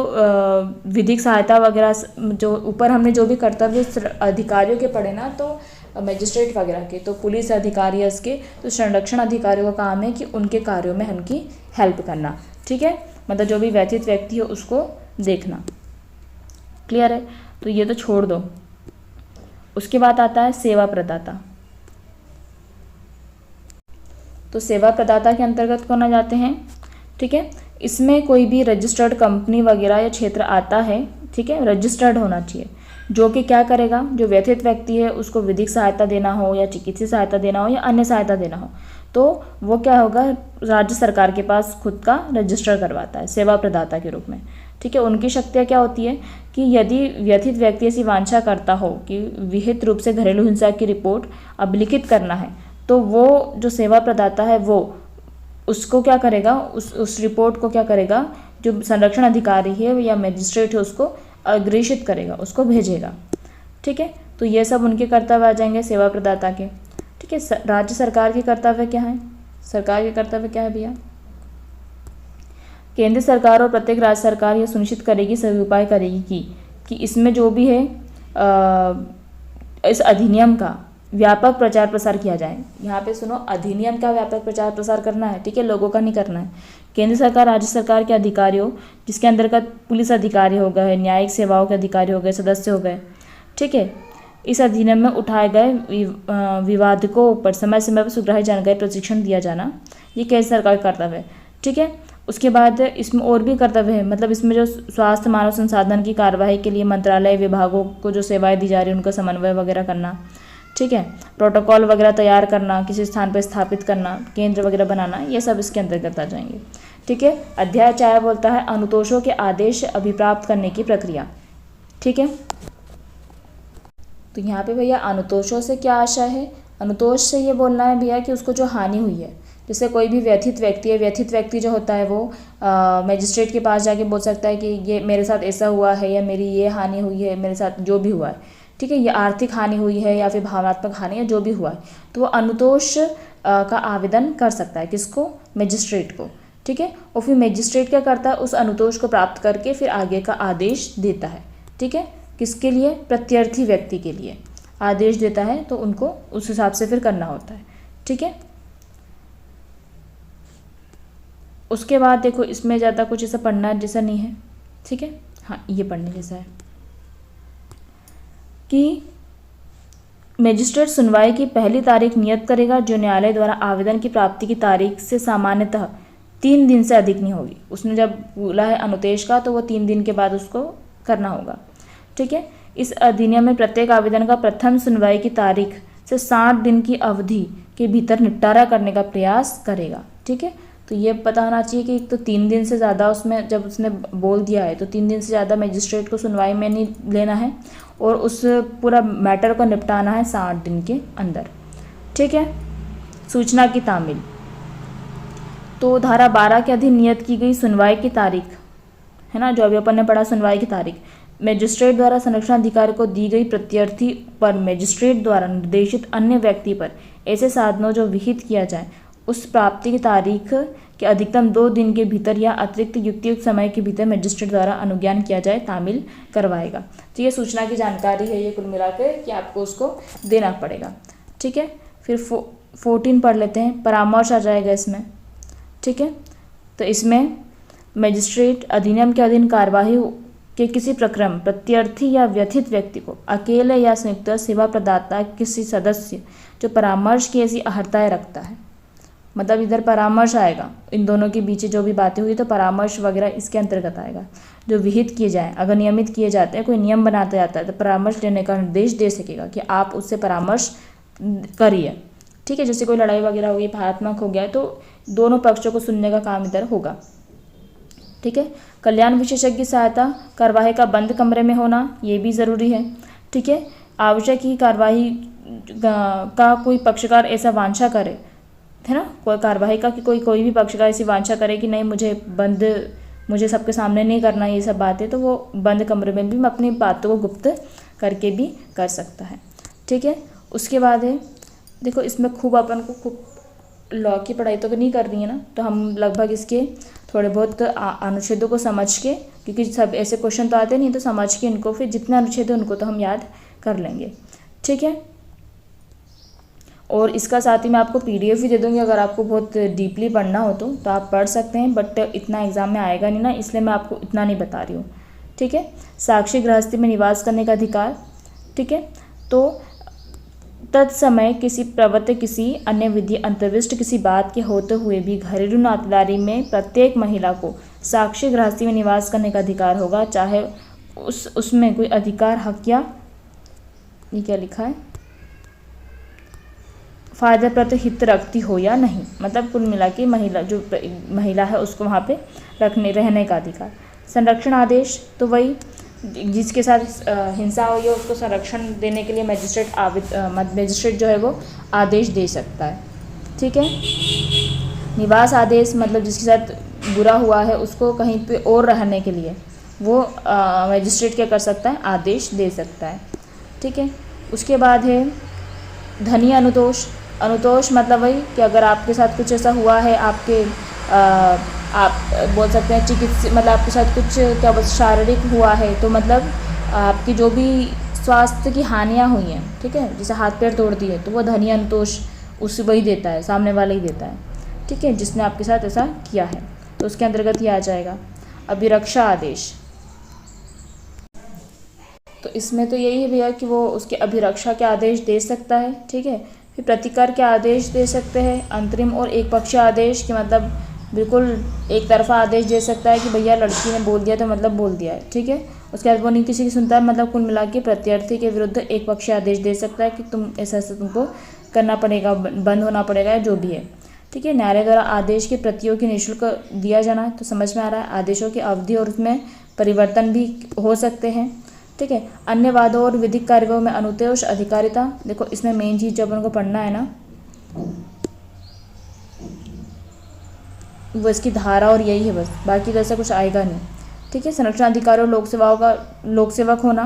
विधिक सहायता वगैरह जो ऊपर हमने जो भी कर्तव्य अधिकारियों के पढ़े ना, तो मजिस्ट्रेट वगैरह के, तो पुलिस अधिकारी है उसके, तो संरक्षण अधिकारियों का काम है कि उनके कार्यों में उनकी हेल्प करना। ठीक है, मतलब जो भी व्यथित व्यक्ति है उसको देखना। क्लियर है? तो ये तो छोड़ दो। उसके बाद आता है सेवा प्रदाता। तो सेवा प्रदाता के अंतर्गत कौन आ जाते हैं? ठीक है, इसमें कोई भी रजिस्टर्ड कंपनी वगैरह या क्षेत्र आता है। ठीक है, रजिस्टर्ड होना चाहिए, जो कि क्या करेगा? जो व्यथित व्यक्ति है उसको विधिक सहायता देना हो या चिकित्सीय सहायता देना हो या अन्य सहायता देना हो, तो वो क्या होगा? राज्य सरकार के पास खुद का रजिस्टर करवाता है सेवा प्रदाता के रूप में। ठीक है, उनकी शक्तियाँ क्या होती है कि यदि व्यथित व्यक्ति ऐसी वांछा करता हो कि विहित रूप से घरेलू हिंसा की रिपोर्ट अभिलिखित करना है, तो वो जो सेवा प्रदाता है वो उसको क्या करेगा? उस रिपोर्ट को क्या करेगा? जो संरक्षण अधिकारी है या मजिस्ट्रेट है उसको अग्रेषित करेगा, उसको भेजेगा। ठीक है, तो ये सब उनके कर्तव्य आ जाएंगे सेवा प्रदाता के। ठीक है, राज्य सरकार के कर्तव्य क्या है? सरकार के कर्तव्य क्या है भैया? केंद्र सरकार और प्रत्येक राज्य सरकार यह सुनिश्चित करेगी, सभी उपाय करेगी कि इसमें जो भी है इस अधिनियम का व्यापक प्रचार प्रसार किया जाए। यहाँ पे सुनो, अधिनियम का व्यापक प्रचार प्रसार करना है। ठीक है, लोगों का नहीं करना है। केंद्र सरकार राज्य सरकार के अधिकारियों, जिसके अंतर्गत पुलिस अधिकारी हो गए, न्यायिक सेवाओं के अधिकारी हो गए, सदस्य हो गए। ठीक है, इस अधिनियम में उठाए गए विवादकों पर समय समय पर सुग्राही जानकारी प्रशिक्षण दिया जाना, ये केंद्र सरकार का कर्तव्य है। ठीक है, उसके बाद इसमें और भी कर्तव्य है, मतलब इसमें जो स्वास्थ्य मानव संसाधन की कार्यवाही के लिए मंत्रालय विभागों को जो सेवाएं दी जा रही है उनका समन्वय वगैरह करना। ठीक है, प्रोटोकॉल वगैरह तैयार करना, किसी स्थान पर स्थापित करना, केंद्र वगैरह बनाना, ये सब इसके अंतर्गत आ जाएंगे। ठीक है, अध्याय 4 बोलता है अनुतोषों के आदेश अभिप्राप्त करने की प्रक्रिया। ठीक है, तो यहाँ पे भैया अनुतोषों से क्या आशा है? अनुतोष से ये बोलना है भैया कि उसको जो हानि हुई है, जैसे कोई भी व्यथित व्यक्ति है, व्यथित व्यक्ति जो होता है वो मजिस्ट्रेट के पास जाके बोल सकता है कि ये मेरे साथ ऐसा हुआ है या मेरी ये हानि हुई है, मेरे साथ जो भी हुआ है। ठीक है, ये आर्थिक हानि हुई है या फिर भावनात्मक हानि है, जो भी हुआ है, तो वो अनुतोष का आवेदन कर सकता है। किसको? मजिस्ट्रेट को। ठीक है, और फिर मजिस्ट्रेट क्या करता है? उस अनुतोष को प्राप्त करके फिर आगे का आदेश देता है। ठीक है, किसके लिए? प्रत्यर्थी व्यक्ति के लिए आदेश देता है, तो उनको उस हिसाब से फिर करना होता है। ठीक है। उसके बाद देखो इसमें ज़्यादा कुछ ऐसा पढ़ना जैसा नहीं है, ठीक है। हाँ, ये पढ़ने जैसा है कि मजिस्ट्रेट सुनवाई की पहली तारीख नियत करेगा जो न्यायालय द्वारा आवेदन की प्राप्ति की तारीख से सामान्यतः 3 दिन से अधिक नहीं होगी। उसने जब बोला है अनुदेश का तो वो 3 दिन के बाद उसको करना होगा, ठीक है। इस अधिनियम में प्रत्येक आवेदन का प्रथम सुनवाई की तारीख से 60 दिन की अवधि के भीतर निपटारा करने का प्रयास करेगा, ठीक है। तो ये पता होना चाहिए कि तो 3 दिन से ज़्यादा उसमें जब उसने बोल दिया है तो 3 दिन से ज़्यादा मजिस्ट्रेट को सुनवाई में नहीं लेना है और उस पूरा मैटर को निपटाना है 60 दिन के अंदर, ठीक है। सूचना की तामील, तो धारा 12 के अधीन नियत की गई सुनवाई की तारीख है ना, जो अभी अपन ने पढ़ा सुनवाई की तारीख, मजिस्ट्रेट द्वारा संरक्षण अधिकारी को दी गई प्रत्यर्थी पर मजिस्ट्रेट द्वारा निर्देशित अन्य व्यक्ति पर ऐसे साधनों जो विहित किया जाए उस प्राप्ति की तारीख के अधिकतम 2 दिन के भीतर या अतिरिक्त युक्तियुक्त समय के भीतर मजिस्ट्रेट द्वारा अनुज्ञान किया जाए तामील करवाएगा। तो ये सूचना की जानकारी है, ये कुल मिलाकर कि आपको उसको देना पड़ेगा, ठीक है। फिर 14 पढ़ लेते हैं, परामर्श आ जाएगा इसमें, ठीक है। तो इसमें मजिस्ट्रेट अधिनियम के अधीन कार्यवाही के किसी प्रक्रम प्रत्यर्थी या व्यथित व्यक्ति को अकेले या संयुक्त सेवा प्रदाता किसी सदस्य जो परामर्श की ऐसी अहर्ताएँ रखता है, मतलब इधर परामर्श आएगा, इन दोनों के बीच जो भी बातें हुई तो परामर्श वगैरह इसके अंतर्गत आएगा, जो विहित किए जाएँ, अगर नियमित किए जाते हैं, कोई नियम बनाता जाता है तो परामर्श देने का निर्देश दे सकेगा कि आप उससे परामर्श करिए, ठीक है। जैसे कोई लड़ाई वगैरह हो गई, भावनात्मक हो गया तो दोनों पक्षों को सुनने का काम इधर होगा, ठीक है। कल्याण विशेषज्ञ सहायता, कार्यवाही का बंद कमरे में होना, ये भी ज़रूरी है, ठीक है। आवश्यक ही कार्यवाही का कोई पक्षकार ऐसा वांछा करे, है ना, कोई कार्यवाही का कि कोई भी पक्षकार ऐसी वांछा करे कि नहीं मुझे सबके सामने नहीं करना ये सब बातें, तो वो बंद कमरे में भी अपनी बातों को गुप्त करके भी कर सकता है, ठीक है। उसके बाद है देखो इसमें खूब अपन को खूब लॉ की पढ़ाई तो नहीं करनी है ना, तो हम लगभग इसके थोड़े बहुत अनुच्छेदों को समझ के, क्योंकि सब ऐसे क्वेश्चन तो आते नहीं, तो समझ के इनको फिर जितने अनुच्छेद है उनको तो हम याद कर लेंगे, ठीक है। और इसका साथ ही मैं आपको PDF भी दे दूँगी, अगर आपको बहुत डीपली पढ़ना हो तो आप पढ़ सकते हैं, बट इतना एग्जाम में आएगा नहीं ना, इसलिए मैं आपको इतना नहीं बता रही हूँ, ठीक है। साक्षी गृहस्थी में निवास करने का अधिकार, ठीक है। तो तत्समय किसी प्रवृत्ति किसी अन्य विधि अंतर्विष्ट किसी बात के होते हुए भी घरेलू नातेदारी में प्रत्येक महिला को साक्षी गृहस्थी में निवास करने का अधिकार होगा, चाहे उसमें कोई अधिकार हक या ये क्या लिखा है फायदे प्रति हित रखती हो या नहीं, मतलब कुल मिला के महिला है उसको वहाँ पे रहने का अधिकार। संरक्षण आदेश, तो वही जिसके साथ हिंसा हुई है उसको संरक्षण देने के लिए मजिस्ट्रेट जो है वो आदेश दे सकता है, ठीक है। निवास आदेश, मतलब जिसके साथ बुरा हुआ है उसको कहीं पे और रहने के लिए वो मजिस्ट्रेट क्या कर सकता है, आदेश दे सकता है, ठीक है। उसके बाद है धनीय अनुतोष। अनुतोष मतलब वही कि अगर आपके साथ कुछ ऐसा हुआ है, आप बोल सकते हैं मतलब आपके साथ कुछ क्या बोल शारीरिक हुआ है, तो मतलब आपकी जो भी स्वास्थ्य की हानियाँ हुई हैं, ठीक है, जैसे हाथ पैर तोड़ दिए, तो वो धनीय अनुतोष वही देता है, सामने वाला ही देता है, ठीक है, जिसने आपके साथ ऐसा किया है, तो उसके अंतर्गत ही आ जाएगा। अभिरक्षा आदेश, तो इसमें तो यही है भैया कि वो उसके अभिरक्षा के आदेश दे सकता है, ठीक है। फिर प्रतिकार के आदेश दे सकते हैं। अंतरिम और एक पक्षीय आदेश के मतलब बिल्कुल एक तरफा आदेश दे सकता है कि भैया लड़की ने बोल दिया तो मतलब बोल दिया है, ठीक है। उसके बाद वो नहीं किसी की सुनता है, मतलब कुल मिला के प्रत्यर्थी के विरुद्ध एक पक्षीय आदेश दे सकता है कि तुम ऐसा तुमको करना पड़ेगा, बंद होना पड़ेगा या जो भी है, ठीक है। न्यायालय द्वारा आदेश की प्रतियों की निःशुल्क दिया जाना, तो समझ में आ रहा है। आदेशों की अवधि और उसमें परिवर्तन भी हो सकते हैं, ठीक है। अन्य वादों और विधिक कार्यों में अनुतोष अधिकारिता, देखो इसमें मेन चीज़ जब उनको पढ़ना है ना वो इसकी धारा और यही है बस, बाकी जैसा कुछ आएगा नहीं, ठीक है। संरक्षण अधिकारी और लोक सेवक होना,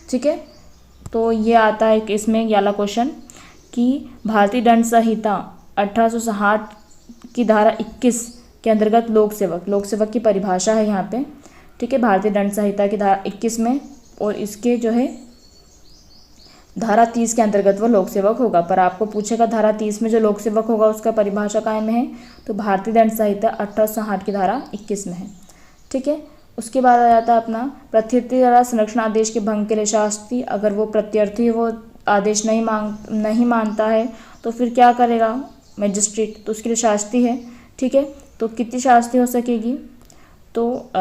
ठीक है। तो ये आता है कि इसमें वाला क्वेश्चन कि भारतीय दंड संहिता 1860 की धारा 21 के अंतर्गत लोक सेवक की परिभाषा है यहाँ पे, ठीक है, भारतीय दंड संहिता की धारा 21 में, और इसके जो है धारा 30 के अंतर्गत वो लोक सेवक होगा। पर आपको पूछेगा धारा 30 में जो लोक सेवक होगा उसका परिभाषा काय में है, तो भारतीय दंड संहिता 1860 की धारा 21 में है। ठीक है, उसके बाद आ जाता है अपना प्रत्यर्थी द्वारा संरक्षण आदेश के भंग के लिए शास्ति। अगर वो प्रत्यर्थी वो आदेश नहीं मानता है तो फिर क्या करेगा मजिस्ट्रेट, तो उसके लिए शास्ति है। ठीक है, तो कितनी शास्ति हो सकेगी, तो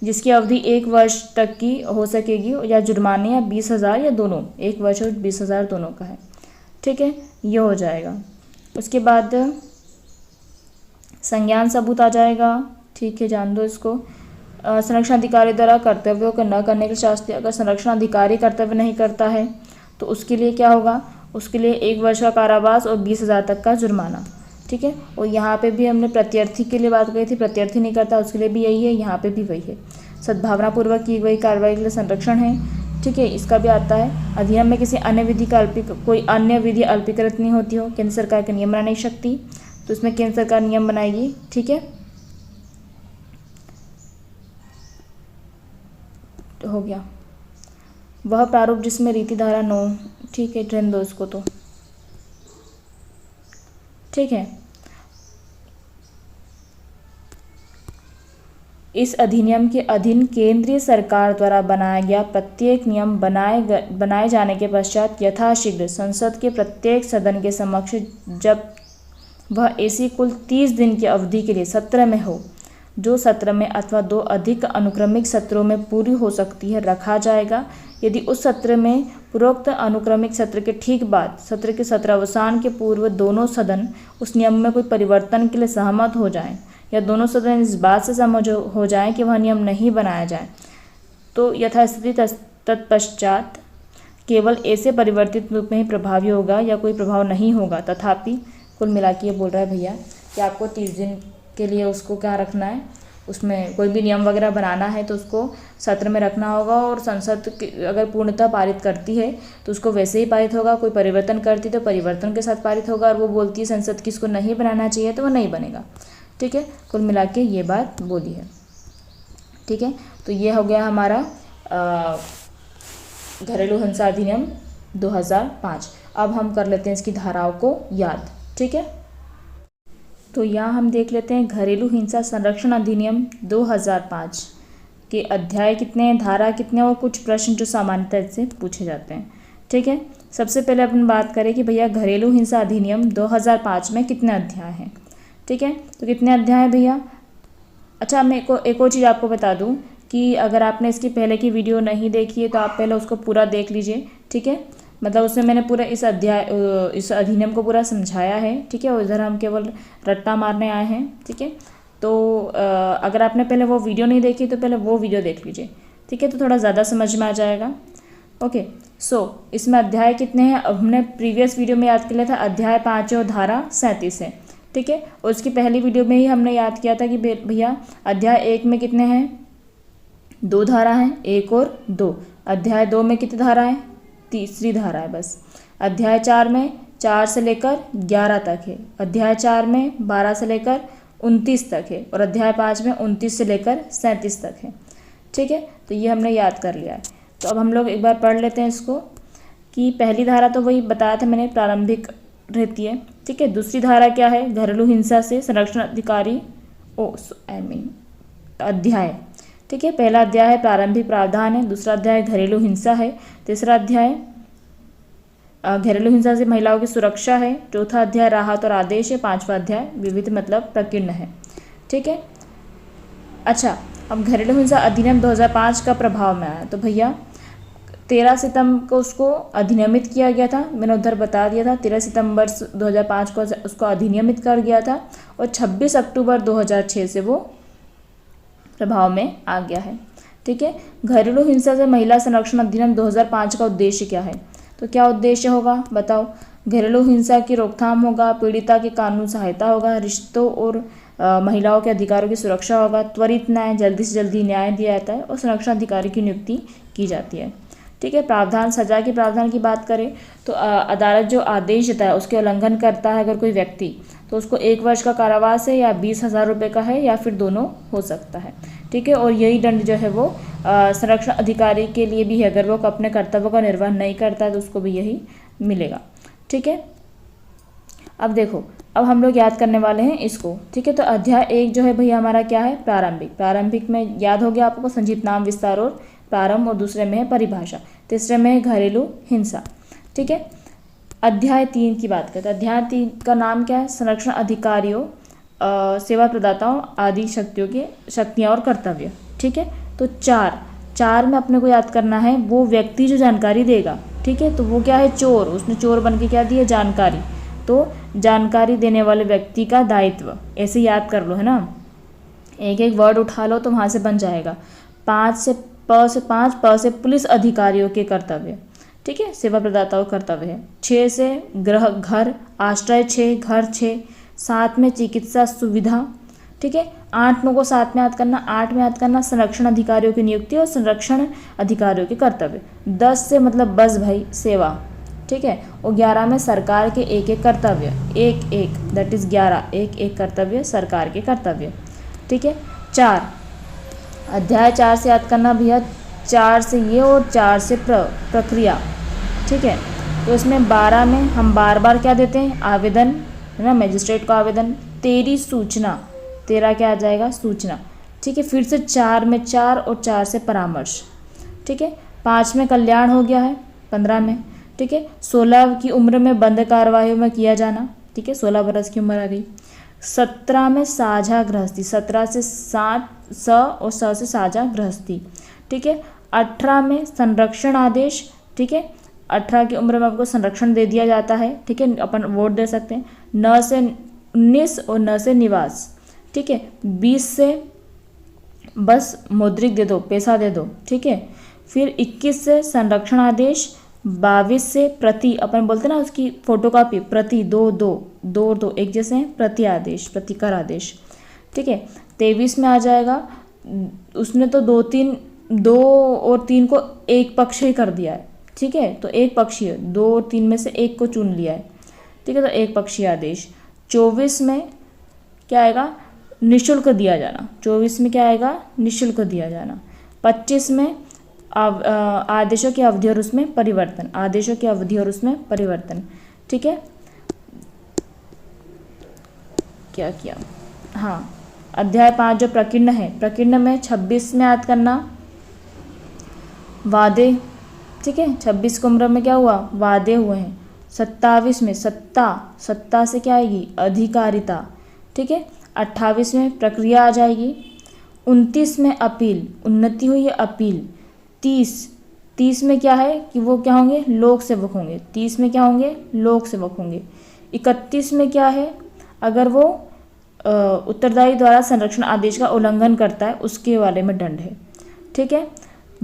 जिसकी अवधि 1 वर्ष तक की हो सकेगी, या जुर्माने या 20,000 या दोनों, 1 वर्ष और 20,000 दोनों का है। ठीक है, ये हो जाएगा। उसके बाद संज्ञान सबूत आ जाएगा। ठीक है, जान दो इसको। संरक्षण अधिकारी द्वारा कर्तव्यों को न करने के शास्ति। अगर संरक्षण अधिकारी कर्तव्य नहीं करता है तो उसके लिए क्या होगा, उसके लिए 1 वर्ष का कारावास और 20,000 तक का जुर्माना। ठीक है, और यहाँ पे भी हमने प्रत्यर्थी के लिए बात कही थी, प्रत्यर्थी नहीं करता उसके लिए भी यही है, यहाँ पे भी वही है। सद्भावनापूर्वक की गई कार्रवाई के लिए संरक्षण है। ठीक है, इसका भी आता है। अधिनियम में किसी अन्य विधि का कोई अन्य विधि अल्पीकृत नहीं होती हो, केंद्र सरकार का नियम बना नहीं सकती, तो इसमें केंद्र सरकार नियम बनाएगी। ठीक है, हो गया। वह प्रारूप जिसमें रीति धारा 9। ठीक है, ट्रेन दो इसको तो। ठीक है, इस अधिनियम के अधीन केंद्रीय सरकार द्वारा बनाया गया प्रत्येक नियम बनाए जाने के पश्चात यथाशीघ्र संसद के प्रत्येक सदन के समक्ष, जब वह ऐसी कुल 30 दिन की अवधि के लिए सत्र में हो, जो सत्र में अथवा 2 अधिक अनुक्रमिक सत्रों में पूरी हो सकती है, रखा जाएगा। यदि उस सत्र में पूर्वोक्त अनुक्रमिक सत्र के ठीक बाद सत्र के सत्रावसान के पूर्व दोनों सदन उस नियम में कोई परिवर्तन के लिए सहमत हो जाएं, या दोनों सदन इस बात से सहमत हो जाएं कि वह नियम नहीं बनाया जाए, तो यथास्थिति तत्पश्चात केवल ऐसे परिवर्तित रूप में ही प्रभावी होगा या कोई प्रभाव नहीं होगा। तथापि कुल मिला के ये बोल रहा है भैया कि आपको 30 दिन के लिए उसको क्या रखना है, उसमें कोई भी नियम वगैरह बनाना है तो उसको सत्र में रखना होगा, और संसद अगर पूर्णतः पारित करती है तो उसको वैसे ही पारित होगा, कोई परिवर्तन करती तो परिवर्तन के साथ पारित होगा, और वो बोलती है संसद की इसको नहीं बनाना चाहिए तो वो नहीं बनेगा। ठीक है, कुल मिला के ये बात बोली है। ठीक है, तो ये हो गया हमारा घरेलू हिंसा अधिनियम 2005। अब हम कर लेते हैं इसकी धाराओं को याद। ठीक है, तो यहाँ हम देख लेते हैं घरेलू हिंसा संरक्षण अधिनियम 2005 के अध्याय कितने हैं, धारा कितने, और कुछ प्रश्न जो सामान्यतः से पूछे जाते हैं। ठीक है, सबसे पहले अपन बात करें कि भैया घरेलू हिंसा अधिनियम 2005 में कितने अध्याय हैं। ठीक है, तो कितने अध्याय हैं भैया। अच्छा, मैं एक और चीज़ आपको बता दूं कि अगर आपने इसकी पहले की वीडियो नहीं देखी है तो आप पहले उसको पूरा देख लीजिए। ठीक है, मतलब उसमें मैंने पूरा इस अधिनियम को पूरा समझाया है। ठीक है, और इधर हम केवल रट्टा मारने आए हैं। ठीक है, तो अगर आपने पहले वो वीडियो नहीं देखी तो पहले वो वीडियो देख लीजिए। ठीक है, तो थोड़ा ज़्यादा समझ में आ जाएगा। ओके, सो इसमें अध्याय कितने हैं, अब हमने प्रीवियस वीडियो में याद कर लिया था अध्याय 5 और धारा 37 है। ठीक है, और उसकी पहली वीडियो में ही हमने याद किया था कि भैया अध्याय 1 में कितने हैं, 2 धारा हैं, 1 और 2। अध्याय 2 में कितनी धारा है, तीसरी धारा है बस। अध्याय 4 में 4 से लेकर 11 तक है। अध्याय 4 में 12 से लेकर 29 तक है, और अध्याय 5 में 29 से लेकर 37 तक है। ठीक है, तो ये हमने याद कर लिया है। तो अब हम लोग एक बार पढ़ लेते हैं इसको कि पहली धारा तो वही बताया था मैंने, प्रारंभिक रहती है। ठीक है, दूसरी धारा क्या है, घरेलू हिंसा से संरक्षण अधिकारी अध्याय। ठीक है, पहला अध्याय है प्रारंभिक प्रावधान है, दूसरा अध्याय घरेलू हिंसा है, तीसरा अध्याय घरेलू हिंसा से महिलाओं की सुरक्षा है, चौथा अध्याय राहत और आदेश है, पांचवा अध्याय विविध मतलब प्रकीर्ण है। ठीक है, अच्छा, अब घरेलू हिंसा अधिनियम 2005 का प्रभाव में आया तो भैया 13 सितंबर को उसको अधिनियमित किया गया था, मैंने उधर बता दिया था। 13 सितंबर 2005 को उसको अधिनियमित कर गया था, और 26 अक्टूबर 2006 से वो प्रभाव में आ गया है। ठीक है, घरेलू हिंसा से महिला संरक्षण अधिनियम 2005 का उद्देश्य क्या है, तो क्या उद्देश्य होगा बताओ। घरेलू हिंसा की रोकथाम होगा, पीड़िता की कानून सहायता होगा, रिश्तों और महिलाओं के अधिकारों की सुरक्षा होगा, त्वरित न्याय, जल्दी से जल्दी न्याय दिया जाता है, और संरक्षण अधिकारी की नियुक्ति की जाती है। ठीक है, प्रावधान, सजा के प्रावधान की बात करें तो अदालत जो आदेश देता है उसके उल्लंघन करता है अगर कोई व्यक्ति, तो उसको 1 वर्ष का कारावास है, या 20,000 रुपये का है, या फिर दोनों हो सकता है। ठीक है। और यही दंड जो है वो संरक्षण अधिकारी के लिए भी है, अगर वो अपने कर्तव्यों का निर्वहन नहीं करता है तो उसको भी यही मिलेगा, ठीक है। अब देखो, अब हम लोग याद करने वाले हैं इसको, ठीक है। तो अध्याय 1 जो है भैया हमारा क्या है, प्रारंभिक। प्रारंभिक में याद हो गया आपको, संक्षिप्त नाम, विस्तार और प्रारंभ, और दूसरे में है परिभाषा, तीसरे में है घरेलू हिंसा, ठीक है। अध्याय 3 की बात करते हैं। अध्याय 3 का नाम क्या है, संरक्षण अधिकारियों, सेवा प्रदाताओं आदि शक्तियाँ और कर्तव्य, ठीक है। तो चार में अपने को याद करना है वो व्यक्ति जो जानकारी देगा, ठीक है। तो वो क्या है, चोर, उसने चोर बन के क्या दिया, जानकारी। तो जानकारी देने वाले व्यक्ति का दायित्व, ऐसे याद कर लो, है ना, एक एक वर्ड उठा लो तो वहाँ से बन जाएगा। 5 से प से पुलिस अधिकारियों के कर्तव्य, ठीक है, सेवा प्रदाताओं कर्तव्य है। 6 से घर, आश्रय 6, घर 6, 7 में चिकित्सा सुविधा, ठीक है। 8 को 7 में याद करना, 8 में याद करना संरक्षण अधिकारियों की नियुक्ति और संरक्षण अधिकारियों के कर्तव्य। 10 से मतलब बस भाई सेवा, ठीक है। और 11 में सरकार के एक एक कर्तव्य, एक दैट इज 11, एक कर्तव्य सरकार के कर्तव्य, ठीक है। 4 अध्याय 4 से याद करना भैया, 4 से ये और 4 से प्रक्रिया, ठीक है। तो इसमें 12 में हम बार बार क्या देते हैं, आवेदन, है ना, मजिस्ट्रेट को आवेदन। 13 सूचना, 13 क्या आ जाएगा, सूचना, ठीक है। फिर से 4 में 4 और 4 से परामर्श, ठीक है। 5 में कल्याण हो गया है, 15 में, ठीक है। 16 की उम्र में बंद कार्यवाही में किया जाना, ठीक है, 16 बरस की उम्र आ गई। 17 में साझा गृहस्थी, 17 से 7 स और स से साझा गृहस्थी, ठीक है। 18 में संरक्षण आदेश, ठीक है, 18 की उम्र में आपको संरक्षण दे दिया जाता है, ठीक है, अपन वोट दे सकते हैं। 9 से 19 और 9 से निवास, ठीक है। 20 से बस मौद्रिक दे दो, पैसा दे दो, ठीक है। फिर 21 से संरक्षण आदेश, 22 से प्रति, अपन बोलते हैं ना उसकी फोटोकॉपी, प्रति, दो एक जैसे हैं, प्रति आदेश, प्रतिकर आदेश, ठीक है। 23 में आ जाएगा, उसने तो 2 और 3 को एक पक्ष ही कर दिया है, ठीक है। तो एक पक्षीय, 2 और 3 में से एक को चुन लिया है, ठीक है, तो एक पक्षीय आदेश। 24 में क्या आएगा, निःशुल्क दिया जाना, 24 में क्या आएगा, निःशुल्क दिया जाना। 25 में आदेशों की अवधि और उसमें परिवर्तन, आदेशों की अवधि और उसमें परिवर्तन, ठीक है। क्या किया, हाँ, अध्याय 5 जो प्रकीर्ण है, प्रकीर्ण में 26 में याद करना वादे, ठीक है। 26 की उम्र में क्या हुआ, वादे हुए हैं। 27 में सत्ता से क्या आएगी, अधिकारिता, ठीक है। 28 में प्रक्रिया आ जाएगी। 29 में अपील, उन्नति हुई है, अपील। 30 में क्या है कि वो क्या होंगे, लोक सेवक होंगे, 30 में क्या होंगे, लोक सेवक होंगे। 31 में क्या है, अगर वो उत्तरदायी द्वारा संरक्षण आदेश का उल्लंघन करता है उसके वाले में दंड है, ठीक है।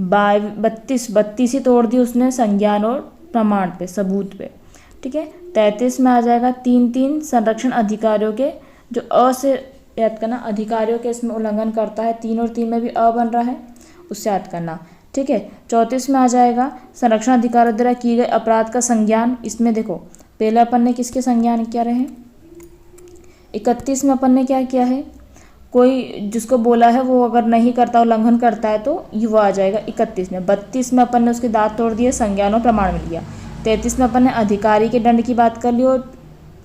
32 ही तोड़ दी उसने संज्ञान और प्रमाण पे, सबूत पे, ठीक है। 33 में आ जाएगा 3 संरक्षण अधिकारियों के, जो अ से याद करना, अधिकारियों के इसमें उल्लंघन करता है, 3 और 3 में भी अ बन रहा है, उससे याद करना, ठीक है। 34 में आ जाएगा संरक्षण अधिकारियों द्वारा किए गए अपराध का संज्ञान, इसमें देखो पहले अपन ने किसके संज्ञान किया रहे। 31 में अपन ने क्या किया है, कोई जिसको बोला है वो अगर नहीं करता, उल्लंघन करता है तो ये वो आ जाएगा 31 में। 32 में अपन ने उसके दांत तोड़ दिए, संज्ञान और प्रमाण मिल गया। 33 में अपन ने अधिकारी के दंड की बात कर ली और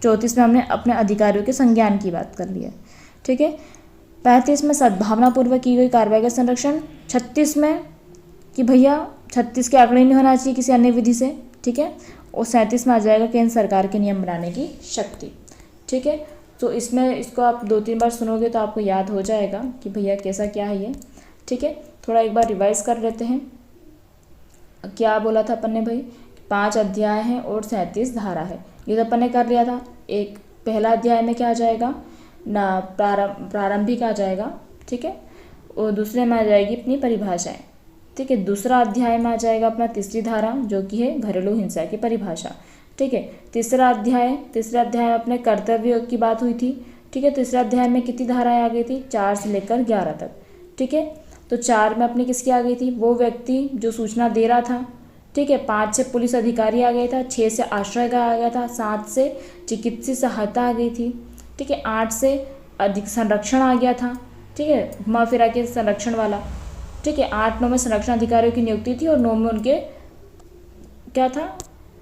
34 में हमने अपने अधिकारियों के संज्ञान की बात कर ली है, ठीक है। 35 में सद्भावनापूर्वक की गई कार्रवाई का संरक्षण। 36 में कि भैया 36 के आंकड़े नहीं होना चाहिए किसी अन्य विधि से, ठीक है। और 37 में आ जाएगा केंद्र सरकार के नियम बनाने की शक्ति, ठीक है। तो इसमें इसको आप 2-3 बार सुनोगे तो आपको याद हो जाएगा कि भैया कैसा क्या है ये, ठीक है। थोड़ा एक बार रिवाइज कर लेते हैं, क्या बोला था अपन ने भाई, 5 अध्याय हैं और 37 धारा है, ये तो अपन ने कर लिया था। एक पहला अध्याय में क्या आ जाएगा ना, प्रारंभिक आ जाएगा, ठीक है। और दूसरे में आ जाएगी अपनी परिभाषाएं, ठीक है। दूसरा अध्याय में आ जाएगा अपना तीसरी धारा जो कि है घरेलू हिंसा की परिभाषा, ठीक है। तीसरे अध्याय में अपने कर्तव्य की बात हुई थी, ठीक है। तीसरे अध्याय में कितनी धाराएं आ गई थी, 4 से लेकर 11 तक, ठीक है। तो 4 में अपनी किसकी आ गई थी, वो व्यक्ति जो सूचना दे रहा था, ठीक है। 5 से पुलिस अधिकारी आ गया था, 6 से आश्रय का आ गया था, 7 से चिकित्सीय सहायता आ गई थी, ठीक है। 8 से अधिक संरक्षण आ गया था, ठीक है। ठीक है, घुमा फिरा के संरक्षण वाला। ठीक है, 8 9 में संरक्षण अधिकारियों की नियुक्ति थी और 9 में उनके क्या था,